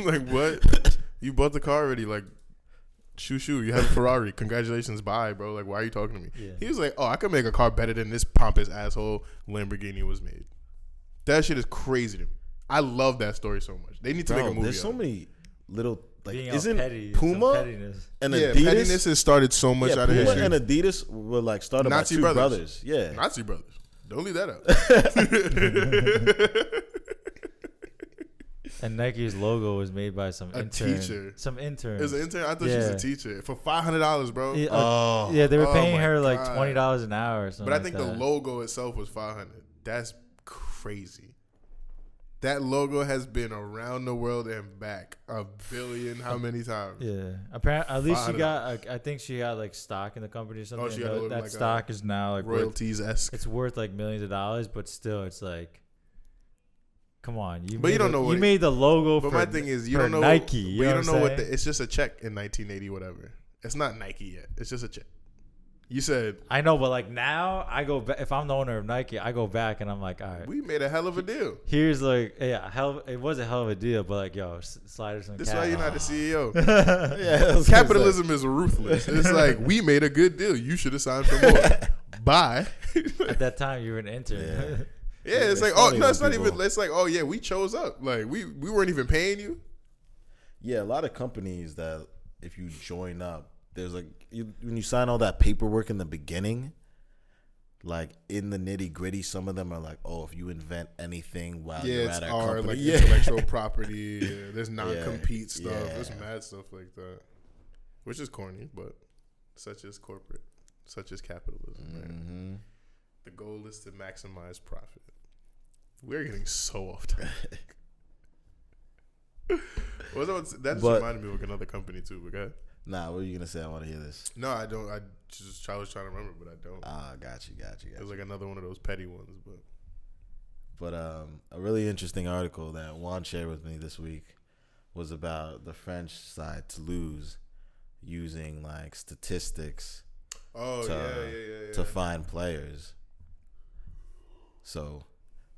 Like, what? You bought the car already. Like, shoo, you have a Ferrari. Congratulations, bye, bro. Like, why are you talking to me? Yeah. He was like, oh, I could make a car better than this pompous asshole Lamborghini was made. That shit is crazy to me. I love that story so much. They need to make a movie. There's so many little, like, being isn't petty, Puma and Adidas? Pettiness has started so much out of history. Puma and Adidas were like started Nazi by two brothers. Yeah. Nazi brothers. Don't leave that out. And Nike's logo was made by some intern. Teacher. Some intern. It was an intern? I thought she was a teacher. For $500, bro. Yeah, they were paying her like $20 an hour or something. But I think the logo itself was $500. That's crazy. That logo has been around the world and back a billion how many times? Yeah. Apparently, at least she got, I think she got like stock in the company or something. Oh, she got that like stock is now like royalties-esque. It's worth like millions of dollars, but still it's like, come on, you don't know what you made the logo. But my thing is, you don't know Nike. You don't know what it's just a check in 1980, whatever. It's not Nike yet. It's just a check. You said I know, but like now I go back. If I'm the owner of Nike, I go back and I'm like, all right, we made a hell of a deal. Here's like, it was a hell of a deal, but like, yo, slide some. This is why you're not the CEO. Yeah, capitalism is ruthless. It's like, we made a good deal. You should have signed for more. Bye. At that time, you were an intern. Yeah, it's like, oh no, it's not even. It's like, oh yeah, we chose up. Like we weren't even paying you. Yeah, a lot of companies that if you join up, there's like when you sign all that paperwork in the beginning, like in the nitty gritty, some of them are like, oh, if you invent anything while you're at our company, like intellectual property. Yeah, there's non-compete stuff. There's mad stuff like that, which is corny, but such is corporate, such is capitalism. Man. The goal is to maximize profit. We're getting so off topic. That just reminded me of another company too. But go ahead. Nah, what are you gonna say? I want to hear this. No, I don't. I was trying to remember, but I don't. Ah, got you. It was like another one of those petty ones, but a really interesting article that Juan shared with me this week was about the French side Toulouse using like statistics. To find players. So,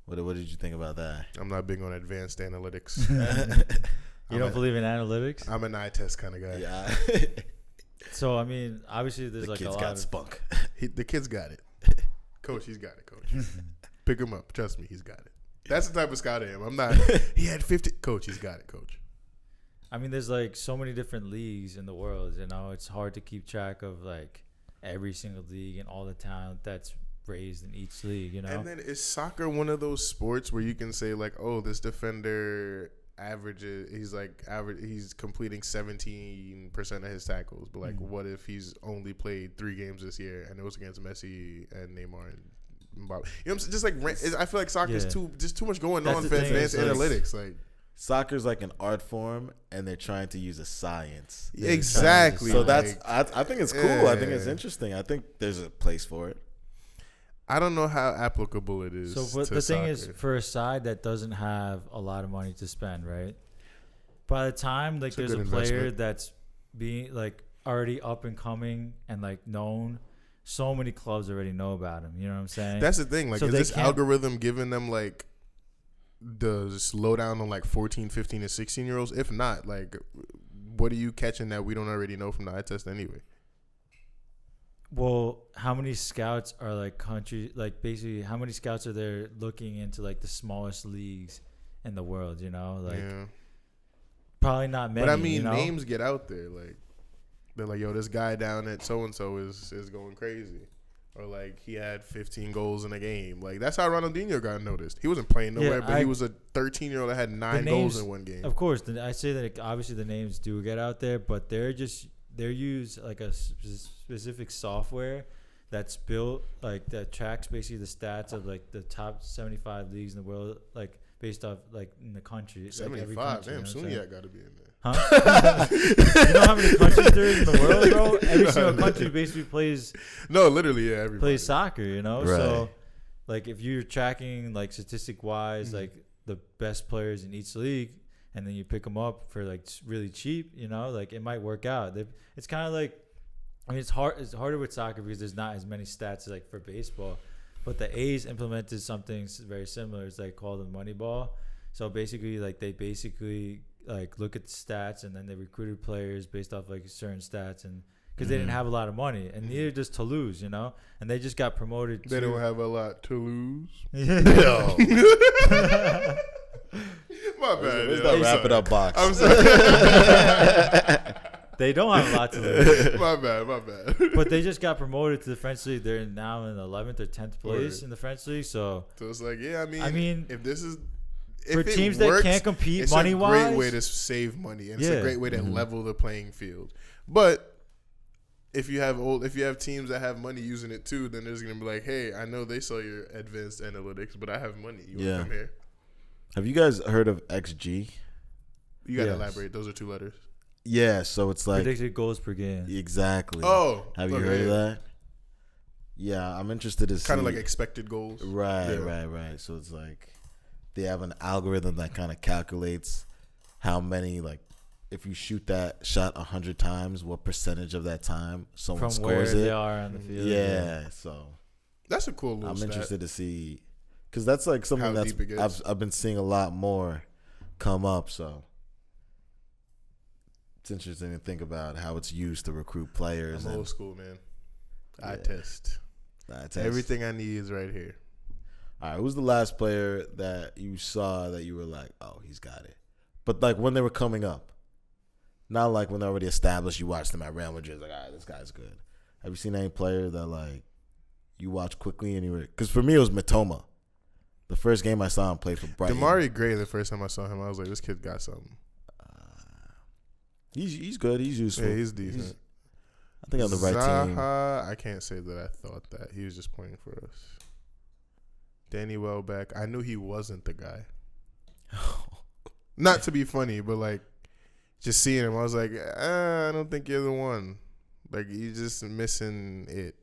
what did you think about that? I'm not big on advanced analytics. You don't believe in analytics? I'm an eye test kind of guy. Yeah. So I mean, obviously, there's like a lot of spunk. The kid's got it. Coach, he's got it. Coach, pick him up. Trust me, he's got it. That's the type of scout I am. I'm not. He had 50. Coach, he's got it. Coach. I mean, there's like so many different leagues in the world. You know, it's hard to keep track of like every single league and all the talent that's raised in each league, you know. And then is soccer one of those sports where you can say like, oh, this defender averages, he's completing 17% of his tackles, but like, what if he's only played 3 games this year and it was against Messi and Neymar and Mbappe? You know what I'm saying? Just like I feel like soccer is too much going on for advanced analytics. Like soccer's like an art form, and they're trying to use a science. Exactly. So that's I think it's cool. I think it's interesting. I think there's a place for it. I don't know how applicable it is. So but the thing is, for a side that doesn't have a lot of money to spend, right? By the time like there's a player that's being like already up and coming and like known, so many clubs already know about him. You know what I'm saying? That's the thing. Like, so is this algorithm giving them like the slowdown on like 14, 15, and 16-year-olds? If not, like, what are you catching that we don't already know from the eye test anyway? Well, how many scouts are like basically how many scouts are there looking into like the smallest leagues in the world, you know? Like probably not many. But I mean, you know? Names get out there. Like they're like, yo, this guy down at so and so is going crazy. Or like he had 15 goals in a game. Like that's how Ronaldinho got noticed. He wasn't playing nowhere, but he was a 13-year-old that had 9 goals in one game. Of course, I say that obviously the names do get out there, but they're used like a specific software that's built like that tracks basically the stats of like the top 75 leagues in the world, like based off like in the country. 75, like every country, damn, Suniac got to be in there. Huh? You know how many countries there is in the world, bro? Every single country basically plays. No, literally, yeah, everybody plays soccer. You know, right. So like if you're tracking like statistic wise, like the best players in each league, and then you pick them up for like really cheap, you know, like it might work out. It's kind of like, I mean, it's harder with soccer because there's not as many stats as like for baseball, but the A's implemented something very similar. It's like called the Moneyball. So basically, like they like look at the stats and then they recruited players based off like certain stats, and because they didn't have a lot of money, and neither does Toulouse, you know, and they just got promoted. They don't have a lot to lose. Yo. My bad. Where's that wrap it up box? I'm sorry. They don't have a lot to lose. My bad. But they just got promoted to the French league. They're now in 11th or 10th place in the French league. So it's like, yeah, I mean, if this is for teams that can't compete money wise, it's a great way to save money, and it's a great way to level the playing field. But if you have teams that have money using it too, then there's gonna be like, hey, I know they saw your advanced analytics, but I have money. You want to come here? Have you guys heard of XG? You gotta elaborate. Those are 2 letters. Yeah, so it's like predicted goals per game. Exactly. Oh, have you heard of that? Yeah, I'm interested to see. Kind of like expected goals. Right. So it's like they have an algorithm that kind of calculates how many, like, if you shoot that shot 100 times, what percentage of that time someone scores where it. They are on the field. Yeah, so that's a cool little I'm stat. interested to see, because that's like something I've been seeing a lot more come up. So it's interesting to think about how it's used to recruit players. I'm old school, man. Eye test. Everything I need is right here. All right, who's the last player that you saw that you were like, oh, he's got it? But like when they were coming up, not like when they're already established. You watched them at Real Madrid, like, all right, this guy's good. Have you seen any player that like you watched quickly and you were? Because for me, it was Mitoma. The first game I saw him play for Brighton. Damari Gray. The first time I saw him, I was like, this kid got something. He's good. He's useful. Yeah, he's decent. I think on the right team. I can't say that I thought that. He was just playing for us. Danny Welbeck. I knew he wasn't the guy. Not to be funny, but like just seeing him, I was like, I don't think you're the one. Like you're just missing it.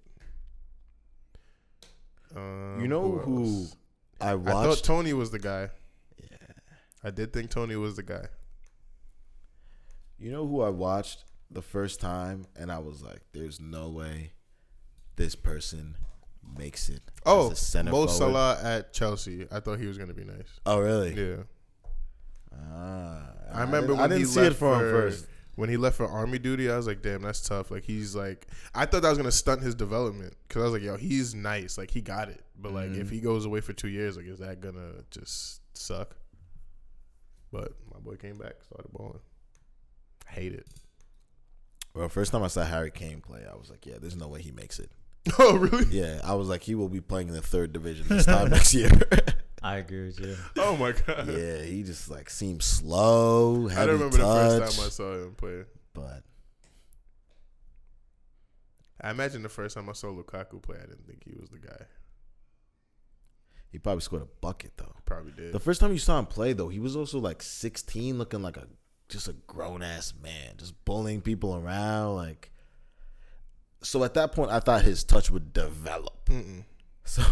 You know who I watched? I thought Tony was the guy. Yeah. I did think Tony was the guy. You know who I watched the first time, and I was like, "There's no way this person makes it." Oh, as a center Mo forward. Salah at Chelsea. I thought he was gonna be nice. Oh, really? Yeah. I remember I didn't see it for him first. When he left for army duty, I was like, "Damn, that's tough." Like he's like, I thought that was gonna stunt his development because I was like, "Yo, he's nice. Like he got it." But like, if he goes away for 2 years, like, is that gonna just suck? But my boy came back, started balling. Hate it. Well, first time I saw Harry Kane play, I was like, yeah, there's no way he makes it. Oh, really? Yeah, I was like, he will be playing in the 3rd division this time next year. I agree with you. Oh my god. Yeah, he just like seemed slow. I don't remember the first time I saw him play. But I imagine the first time I saw Lukaku play, I didn't think he was the guy. he probably scored a bucket though. Probably did. The first time you saw him play though, he was also like 16, looking like just a grown ass man, just bullying people around. Like, so at that point, I thought his touch would develop. So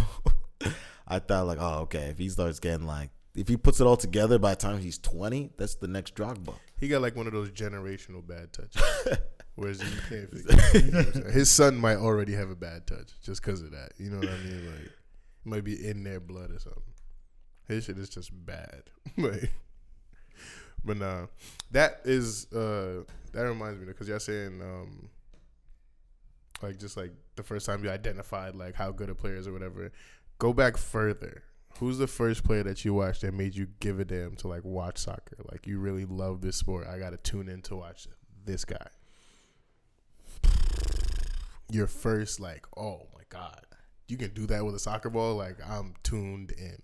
I thought like, oh, okay, if he starts getting like, if he puts it all together by the time he's 20, that's the next Drogba. He got like one of those generational bad touches. Whereas you can't figure it. His son might already have a bad touch just because of that. You know what I mean? Like, it might be in their blood or something. His shit is just bad. Like, but nah, that reminds me because y'all saying like just like the first time you identified like how good a player is or whatever. Go back further. Who's the first player that you watched that made you give a damn to like watch soccer? Like you really love this sport. I gotta tune in to watch this guy. Your first like, oh my god, you can do that with a soccer ball. Like I'm tuned in.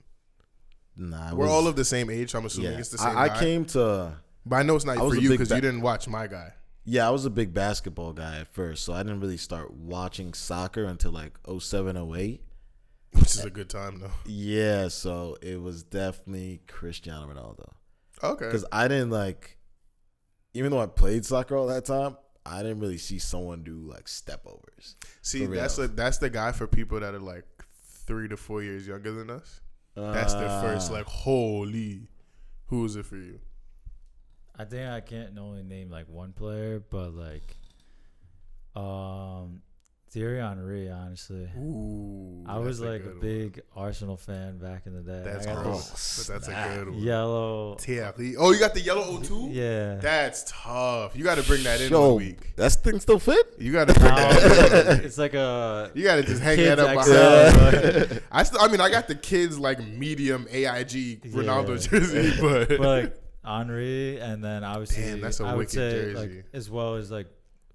Nah, we're all of the same age. So I'm assuming it's the same. I came to, but I know it's not for you because you didn't watch my guy. Yeah, I was a big basketball guy at first, so I didn't really start watching soccer until like 07, 08. Which is a good time, though. Yeah, so it was definitely Cristiano Ronaldo. Okay. Because I didn't like, even though I played soccer all that time, I didn't really see someone do like step overs. See, that's the guy for people that are like 3 to 4 years younger than us. That's the first like, holy, who is it for you? I think I can't only name like one player, but like, Thierry Henry, honestly. Ooh, I was like a big Arsenal fan back in the day. That's gross, but that's a good one. Yellow. Thierry. Oh, you got the yellow O2? Yeah. That's tough. You got to bring that in one week. That thing still fit? You got to bring that in. It's like a... You got to just hang that up behind. I got the kids like medium AIG Ronaldo jersey, but like Henry, and then obviously... Damn, that's a I would wicked say jersey. like, as well as like,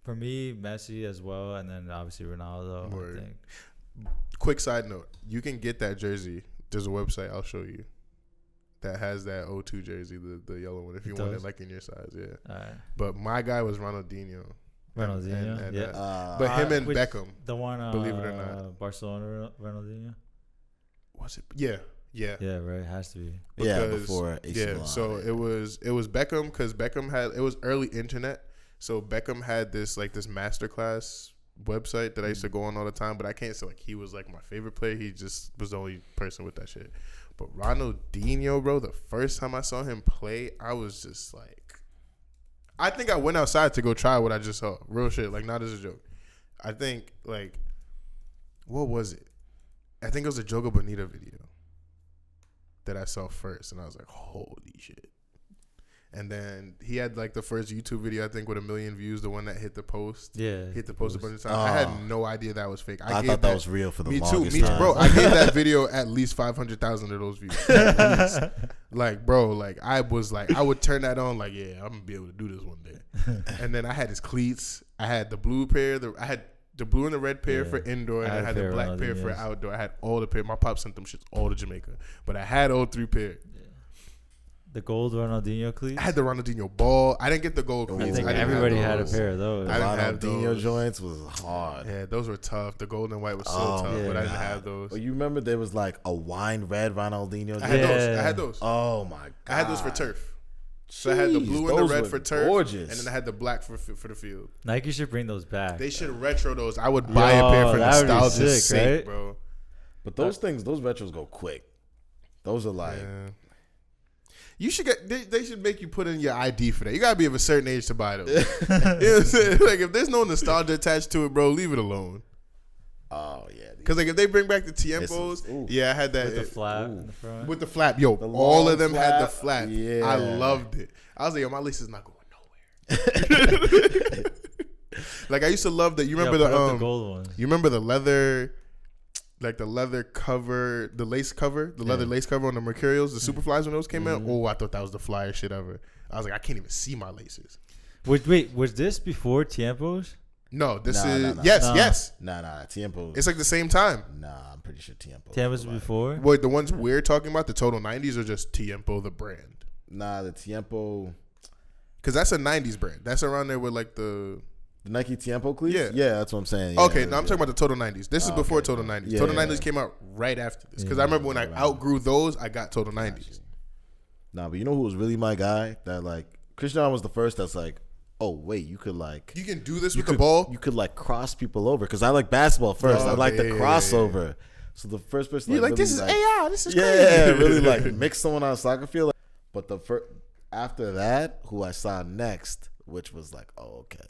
for me, Messi as well, and then obviously Ronaldo. Word. I think. Quick side note: you can get that jersey. There's a website I'll show you that has that O2 jersey, the yellow one. If you want it, like in your size, yeah. All right. But my guy was Ronaldinho. Ronaldinho, yeah. But him and Beckham, the one, believe it or not, Barcelona Ronaldinho. Was it? Yeah. Yeah, right. Has to be. Before AC Yeah, Milan. so it was Beckham because Beckham had it was early internet. So Beckham had this masterclass website that I used to go on all the time, but I can't say like he was like my favorite player. He just was the only person with that shit. But Ronaldinho, bro, the first time I saw him play, I was just like, I think I went outside to go try what I just saw. Real shit, like not as a joke. I think like, what was it? I think it was a Joga Bonita video that I saw first, and I was like, holy shit. And then he had like the first YouTube video, I think, with 1 million views, the one that hit the post. Yeah. Hit the post a bunch of times. I had no idea that was fake. I thought that was real for the longest time. Bro, I gave that video at least 500,000 of those views. At least. Like, bro, like I was like, I would turn that on like, yeah, I'm going to be able to do this one day. And then I had his cleats. I had the blue pair. I had the blue and the red pair for indoor, and I had the black pair for outdoor. I had all the pair. My pop sent them shits all to Jamaica. But I had all 3 pair. The gold Ronaldinho cleats? I had the Ronaldinho ball. I didn't get the gold cleats. I think everybody had a pair of those. I didn't have Ronaldinho those. joints was hard. Yeah, those were tough. The gold and white was so tough, but I didn't have those. Well, you remember there was like a wine red Ronaldinho? I had those. Oh my god! I had those for turf. So I had the blue and the red for turf, gorgeous. And then I had the black for the field. Nike should bring those back. They should retro those. I would buy a pair for nostalgia's sake, right? Bro. But those retros go quick. Those are like. Yeah. You should get. They should make you put in your ID for that. You gotta be of a certain age to buy those. You know what I'm saying? Like if there's no nostalgia attached to it, bro, leave it alone. Oh yeah. Because like if they bring back the Tiempos, I had that with the flap in the front. With the flap, yo, all of them had the flap. Yeah. I loved it. I was like, yo, my lace is not going nowhere. Like I used to love that. You remember the gold ones? You remember the leather. Like the leather cover, the lace cover, the leather lace cover on the Mercurials, the Superflies when those came out. Oh, I thought that was the flyest shit ever. I was like, I can't even see my laces. Wait, was this before Tiempos? No, this Nah, is nah, nah. yes, Nah. yes. Nah. Tiempo. It's like the same time. Nah, I'm pretty sure Tiempo. Tiempo's before. Wait, the ones we're talking about, the total 90s, or just Tiempo the brand? Nah, the Tiempo. Because that's a 90s brand. That's around there with like the Nike Tiempo cleats? Yeah. Yeah, that's what I'm saying. Yeah, okay, no, I'm talking about the Total 90s. This is before okay. Total 90s. Yeah, Total yeah, 90s yeah. came out right after this. Because I remember when I outgrew those, I got Total 90s. Nah, but you know who was really my guy? That like Cristiano was the first that's like, oh wait, you could like You can do this with the ball? You could like cross people over because I like basketball first. I like the crossover. So the first person You're like, really, this is AI. This is crazy. yeah, really like mix someone on a soccer field. But the first after that, who I saw next, which was like, oh okay,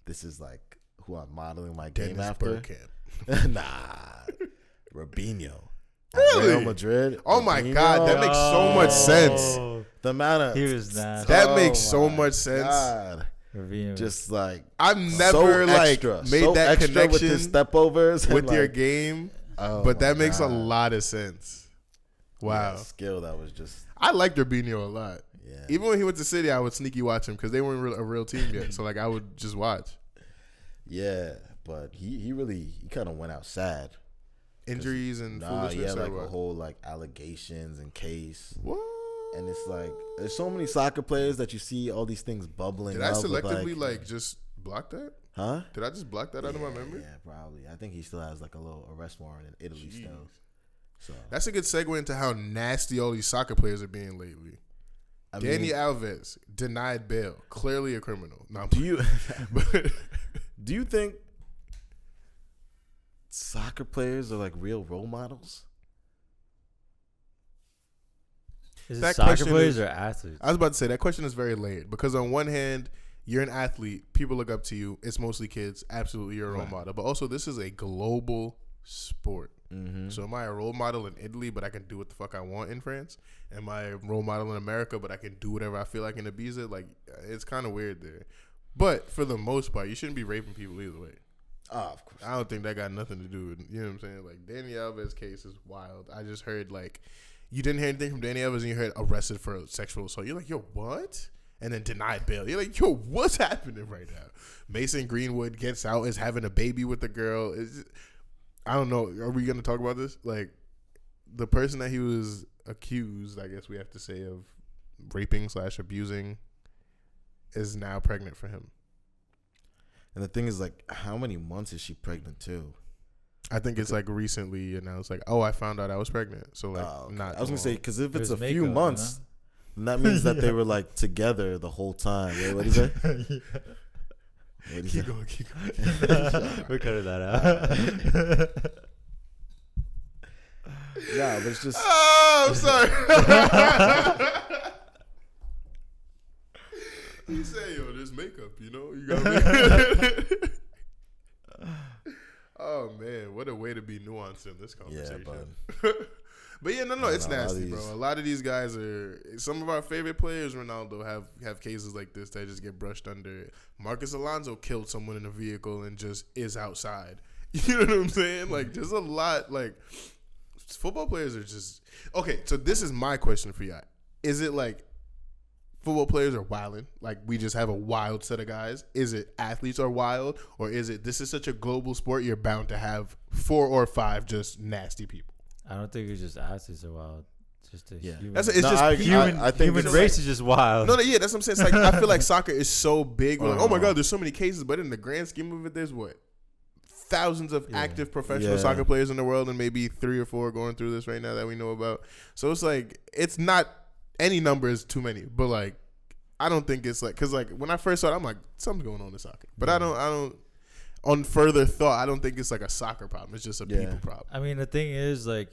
this is like who I'm modeling my game Dennis after. Bergkamp. Nah, Robinho. Really? Real Madrid. Oh my Robinho. God, that makes so much sense. The amount of He was not. That makes so my much sense. God. Ravina. Just like I've never extra, made that extra connection with the step overs with and, your like, game, oh but that my makes a God. lot of sense. Wow. Yeah, skill that was just I liked Robinho a lot. yeah. Even when he went to City, I would sneaky watch him because they weren't a real team yet. So like I would just watch. Yeah, but he kind of went out sad. Injuries and Nah, foolishness. yeah, or like what? a whole like allegations and case. What? And it's like there's so many soccer players that you see all these things bubbling. Did I up with, selectively like just block that? Huh? Did I just block that out of my memory? Yeah, probably. I think he still has like a little arrest warrant in Italy Jeez. still. So That's a good segue into how nasty all these soccer players are being lately. I Dani mean, Alves denied bail, clearly a criminal. No, I'm do you but do you think soccer players are like real role models? Is that it soccer question players is- or athletes? I was about to say that question is very layered because on one hand, you're an athlete, people look up to you. It's mostly kids. Absolutely, you're a role model. But also, this is a global sport. Mm-hmm. So am I a role model in Italy, but I can do what the fuck I want in France? Am I a role model in America, but I can do whatever I feel like in Ibiza? Like, it's kind of weird there. But for the most part, you shouldn't be raping people either way. Of course. I don't think that got nothing to do with, you know what I'm saying? Like, Dani Alves' case is wild. I just heard, like, you didn't hear anything from Dani Alves and you heard arrested for sexual assault. You're like, yo, what? And then denied bail. You're like, yo, what's happening right now? Mason Greenwood gets out, is having a baby with the girl. I don't know. Are we going to talk about this? Like, the person that he was accused, I guess we have to say, of raping / abusing is now pregnant for him. And the thing is, like, how many months is she pregnant too? I think it's like recently announced, like, oh, I found out I was pregnant. So, like, Okay. not I was gonna say because if it's There's a few makeup, months, then that means that they were like together the whole time. Wait, what is that? What is Keep that? going, keep going. We're cutting that out. Yeah, but it's just Oh, I'm sorry. You say, yo, there's makeup, you know? You got me. Oh, man. What a way to be nuanced in this conversation. But yeah, no, it's nasty, bro. A lot of these guys are, some of our favorite players, Ronaldo, have cases like this that just get brushed under. Marcus Alonso killed someone in a vehicle and just is outside. You know what I'm saying? Like, just a lot, like, football players are just, okay, so this is my question for y'all. Is it like football players are wilding, like we just have a wild set of guys? Is it athletes are wild? Or is it this is such a global sport, you're bound to have 4 or 5 just nasty people? I don't think it's just athletes are wild. It's just a human. It's just human. I think human it's race is just wild. No, yeah, that's what I'm saying. It's like I feel like soccer is so big. We're like, oh my Uh-huh. God, there's so many cases, but in the grand scheme of it, there's what? Thousands of active professional Yeah. soccer players in the world, and maybe 3 or 4 going through this right now that we know about. So it's like it's not any number is too many, but like I don't think it's like because like when I first saw it, I'm like something's going on in soccer, but I don't. On further thought, I don't think it's like a soccer problem. It's just a people problem. I mean, the thing is, like,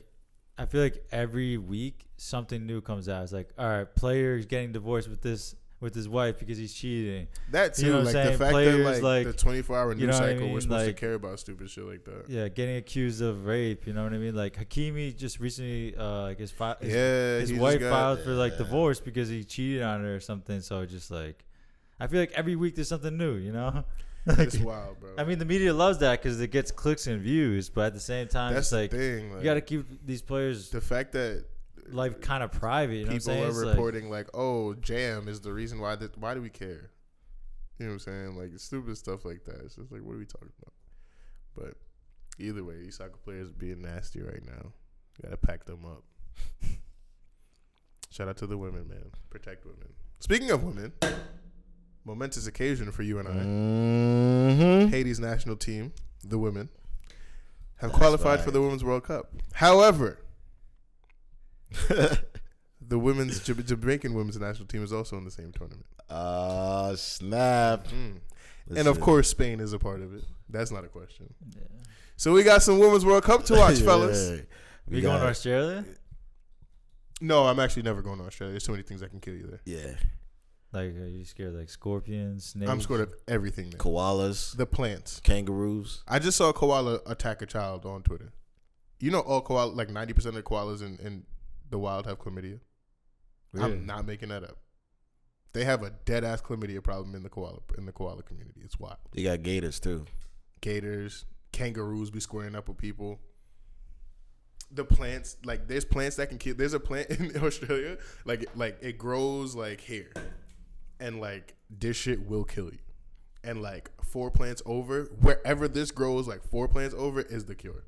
I feel like every week something new comes out. It's like, all right, player's getting divorced with his wife because he's cheating. That too, You know what like I'm the saying? fact Players, that like, the 24-hour you news know what I cycle, we're mean? supposed Like, to care about stupid shit like that. Yeah, getting accused of rape. You know what I mean? Like Hakimi just recently, his he wife just filed for like divorce because he cheated on her or something. So just like, I feel like every week there's something new. You know? It's wild, bro. I mean, the media loves that because it gets clicks and views, but at the same time, That's it's the like thing. Like, you got to keep these players the fact that life kind of private. You know what I'm people saying? are It's like- reporting like, oh, Jam is the reason why. Why do we care? You know what I'm saying? Like stupid stuff like that. It's just like, what are we talking about? But either way, these soccer players being nasty right now. You gotta pack them up. Shout out to the women, man. Protect women. Speaking of women, momentous occasion for you and I. Mm-hmm. Haiti's national team, the women, have qualified for the Women's World Cup. However, the women's Jamaican women's national team is also in the same tournament. Snap. And of course, Spain is a part of it. That's not a question. Yeah. So we got some Women's World Cup to watch, fellas. We going to Australia? No, I'm actually never going to Australia. There's so many things that can kill you there. Yeah. Like, are you scared of like scorpions, snakes? I'm scared of everything there. Koalas. The plants. Kangaroos. I just saw a koala attack a child on Twitter. You know all koala, like 90% of the koalas in the wild have chlamydia. Really? I'm not making that up. They have a dead ass chlamydia problem in the koala community. It's wild. You got gators too. Gators, kangaroos be squaring up with people. The plants, like there's plants that can kill. There's a plant in Australia, like it grows like hair, and like this shit will kill you. And like 4 plants over, wherever this grows, like 4 plants over is the cure.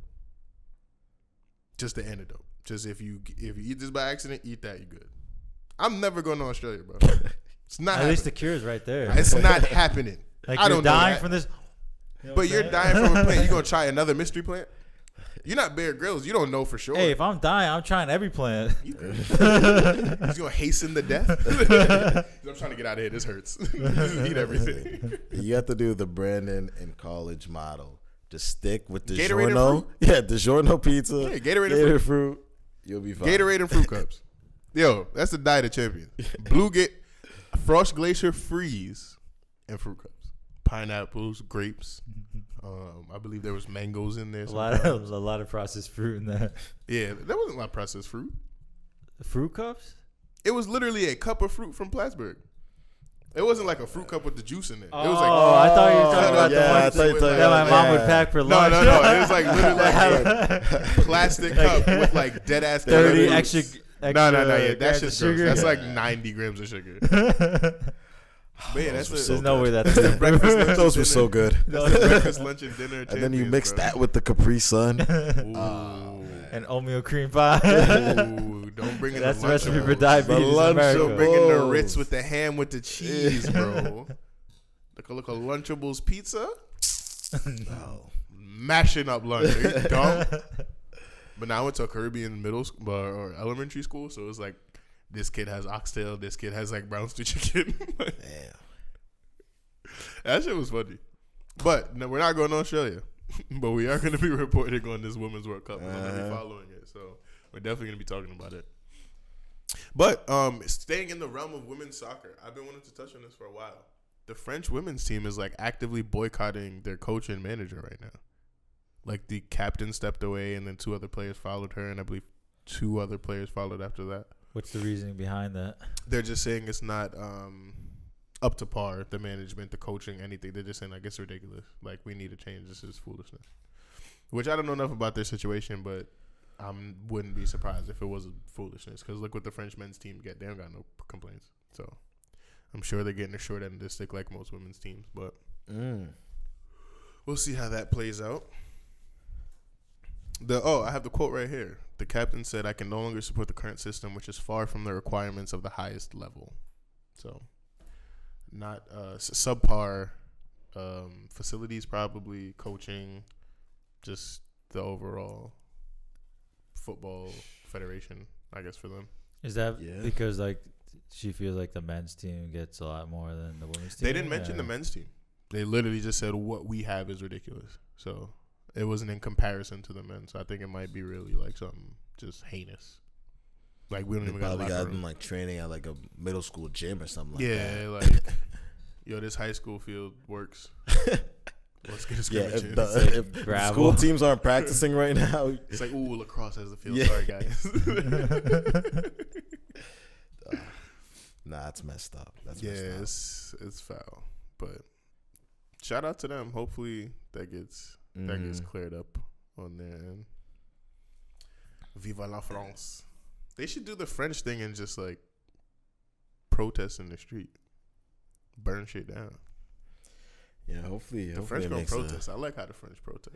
Just the antidote. Just if you eat this by accident, eat that, you good. I'm never going to Australia, bro. It's not. At least the cure is right there. It's not happening. Like I don't you're dying know from this. You know but you're dying from a plant. You gonna try another mystery plant? You're not Bear Grylls. You don't know for sure. Hey, if I'm dying, I'm trying every plant. He's gonna hasten the death. I'm trying to get out of here. This hurts. Eat everything. You have to do the Brandon in college model. Just stick with the Gatorade DiGiorno. Yeah, DiGiorno pizza. Yeah, Gatorade and fruit. You'll be fine. Gatorade and fruit cups. Yo, that's the diet of champions. Frost Glacier Freeze and fruit cups. Pineapples, grapes. I believe there was mangoes in there. A lot of processed fruit in that. Yeah, there wasn't a lot of processed fruit. Fruit cups? It was literally a cup of fruit from Plattsburgh. It wasn't like a fruit cup with the juice in it. It was like, I thought you were talking about the one that my mom would pack for lunch. No. It was like literally like a plastic cup with like dead ass 30 extra. No. Yeah, that's just sugar. That's like 90 grams of sugar. Man, there's no way that's those were so good. Breakfast, lunch, and dinner. And then you mix that with the Capri Sun. And oatmeal cream pie. Ooh, don't bring in that's the recipe for diabetes. Don't bring in the Ritz with the ham with the cheese, bro. Look a Lunchables pizza. No. Mashing up lunch. Are you dumb? But now I went to a Caribbean middle school or elementary school, so it's like this kid has oxtail, this kid has like brown stew chicken. Damn. That shit was funny. But no, we're not going to Australia. But we are going to be reporting on this Women's World Cup. I'm going to be following it. So we're definitely going to be talking about it. But staying in the realm of women's soccer, I've been wanting to touch on this for a while. The French women's team is like actively boycotting their coach and manager right now. Like the captain stepped away and then 2 other players followed her. And I believe 2 other players followed after that. What's the reasoning behind that? They're just saying it's not up to par, the management, the coaching, anything. They're just saying, like, it's ridiculous. Like, we need to change. This is foolishness. Which I don't know enough about their situation, but I wouldn't be surprised if it was foolishness. Because look what the French men's team get. They don't got no complaints. So I'm sure they're getting a short end of the stick like most women's teams. But we'll see how that plays out. I have the quote right here. The captain said, "I can no longer support the current system, which is far from the requirements of the highest level." So, not subpar facilities, probably coaching, just the overall football federation, I guess, for them. Is that because like she feels like the men's team gets a lot more than the women's team? They didn't mention the men's team. They literally just said what we have is ridiculous. So it wasn't in comparison to the men. So I think it might be really like something just heinous. Like we don't even got them like training at like a middle school gym or something like that. Yeah, like yo, this high school field works. Let's get a scrimmage in. If school teams aren't practicing right now, it's like, ooh, lacrosse has the field. Yeah. Sorry, guys. Nah, it's messed up. It's foul. But shout out to them. Hopefully that gets cleared up on their end. Viva la France. They should do the French thing and just like protest in the street, burn shit down. hopefully the it French gonna makes protest. I like how the French protest.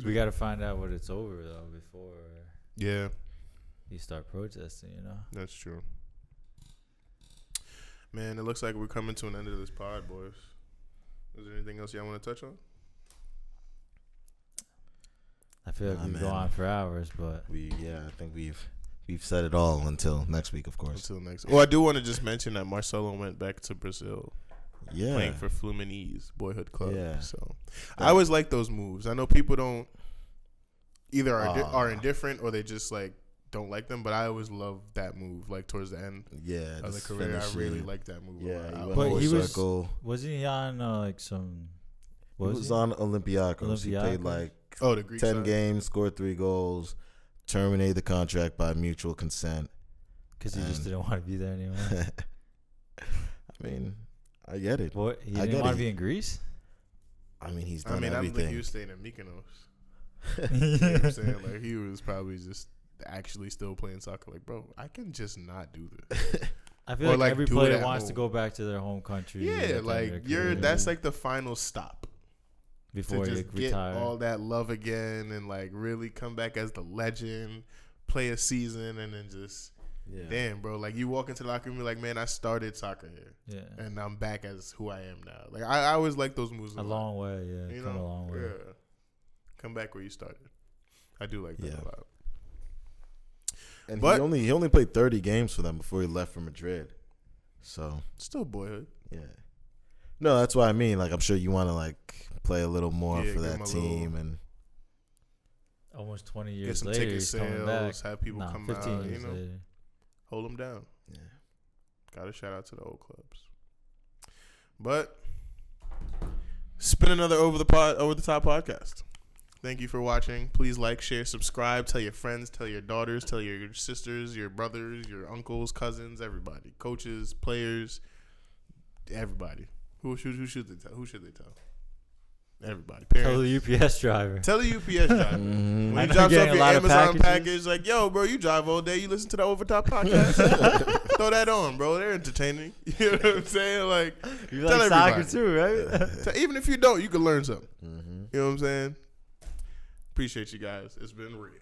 We got to find out what it's over though before Yeah, you start protesting. You know. that's true. Man, it looks like we're coming to an end of this pod, boys. Is there anything else y'all want to touch on? I feel like we go on for hours, but I think we've said it all until next week, of course. Until next. Well, I do want to just mention that Marcelo went back to Brazil. Yeah, Playing for Fluminense Boyhood Club. Yeah. So I always like those moves. I know people don't either are indifferent or they just like don't like them, but I always love that move. Like towards the end of the career, I really like that move. Yeah, but he wasn't he on like some? He was on Olympiacos. He played like the Greek 10 side. games, scored 3 goals, terminated the contract by mutual consent. Because he just didn't want to be there anymore. I mean, I get it. What, he didn't want to be in Greece? I mean, he's done I everything. don't think he was staying in Mykonos. You know what I'm saying? Like, he was probably just actually still playing soccer. Like, bro, I can just not do this. I feel like every player wants to go back to their home country. Yeah, like that's like the final stop. Before you retire. Get all that love again and like really come back as the legend, play a season, and then just damn, bro. Like you walk into the locker room, you're like, man, I started soccer here, and I'm back as who I am now. Like I always like those moves. A long way, yeah. You come a long way. Yeah, come back where you started. I do like that a lot. And he only played 30 games for them before he left for Madrid. So still boyhood. Yeah. No, that's what I mean. Like I'm sure you want to like play a little more for that team and almost 20 years get some later, ticket he's sales, coming back. have people come 15 out, years later. Hold them down. Yeah. Got to shout out to the old clubs. But it's been another over the top podcast. Thank you for watching. Please like, share, subscribe. Tell your friends, tell your daughters, tell your sisters, your brothers, your uncles, cousins, everybody, coaches, players, everybody. Who should they tell? Who should they tell? Everybody. Parents. Tell the UPS driver. Tell the UPS driver. When he drops off your Amazon package, like, yo, bro, you drive all day. You listen to the Overtop podcast. Throw that on, bro. They're entertaining. You know what I'm saying? Like, you like soccer too, right? Even if you don't, you can learn something. You know what I'm saying? Appreciate you guys. It's been real.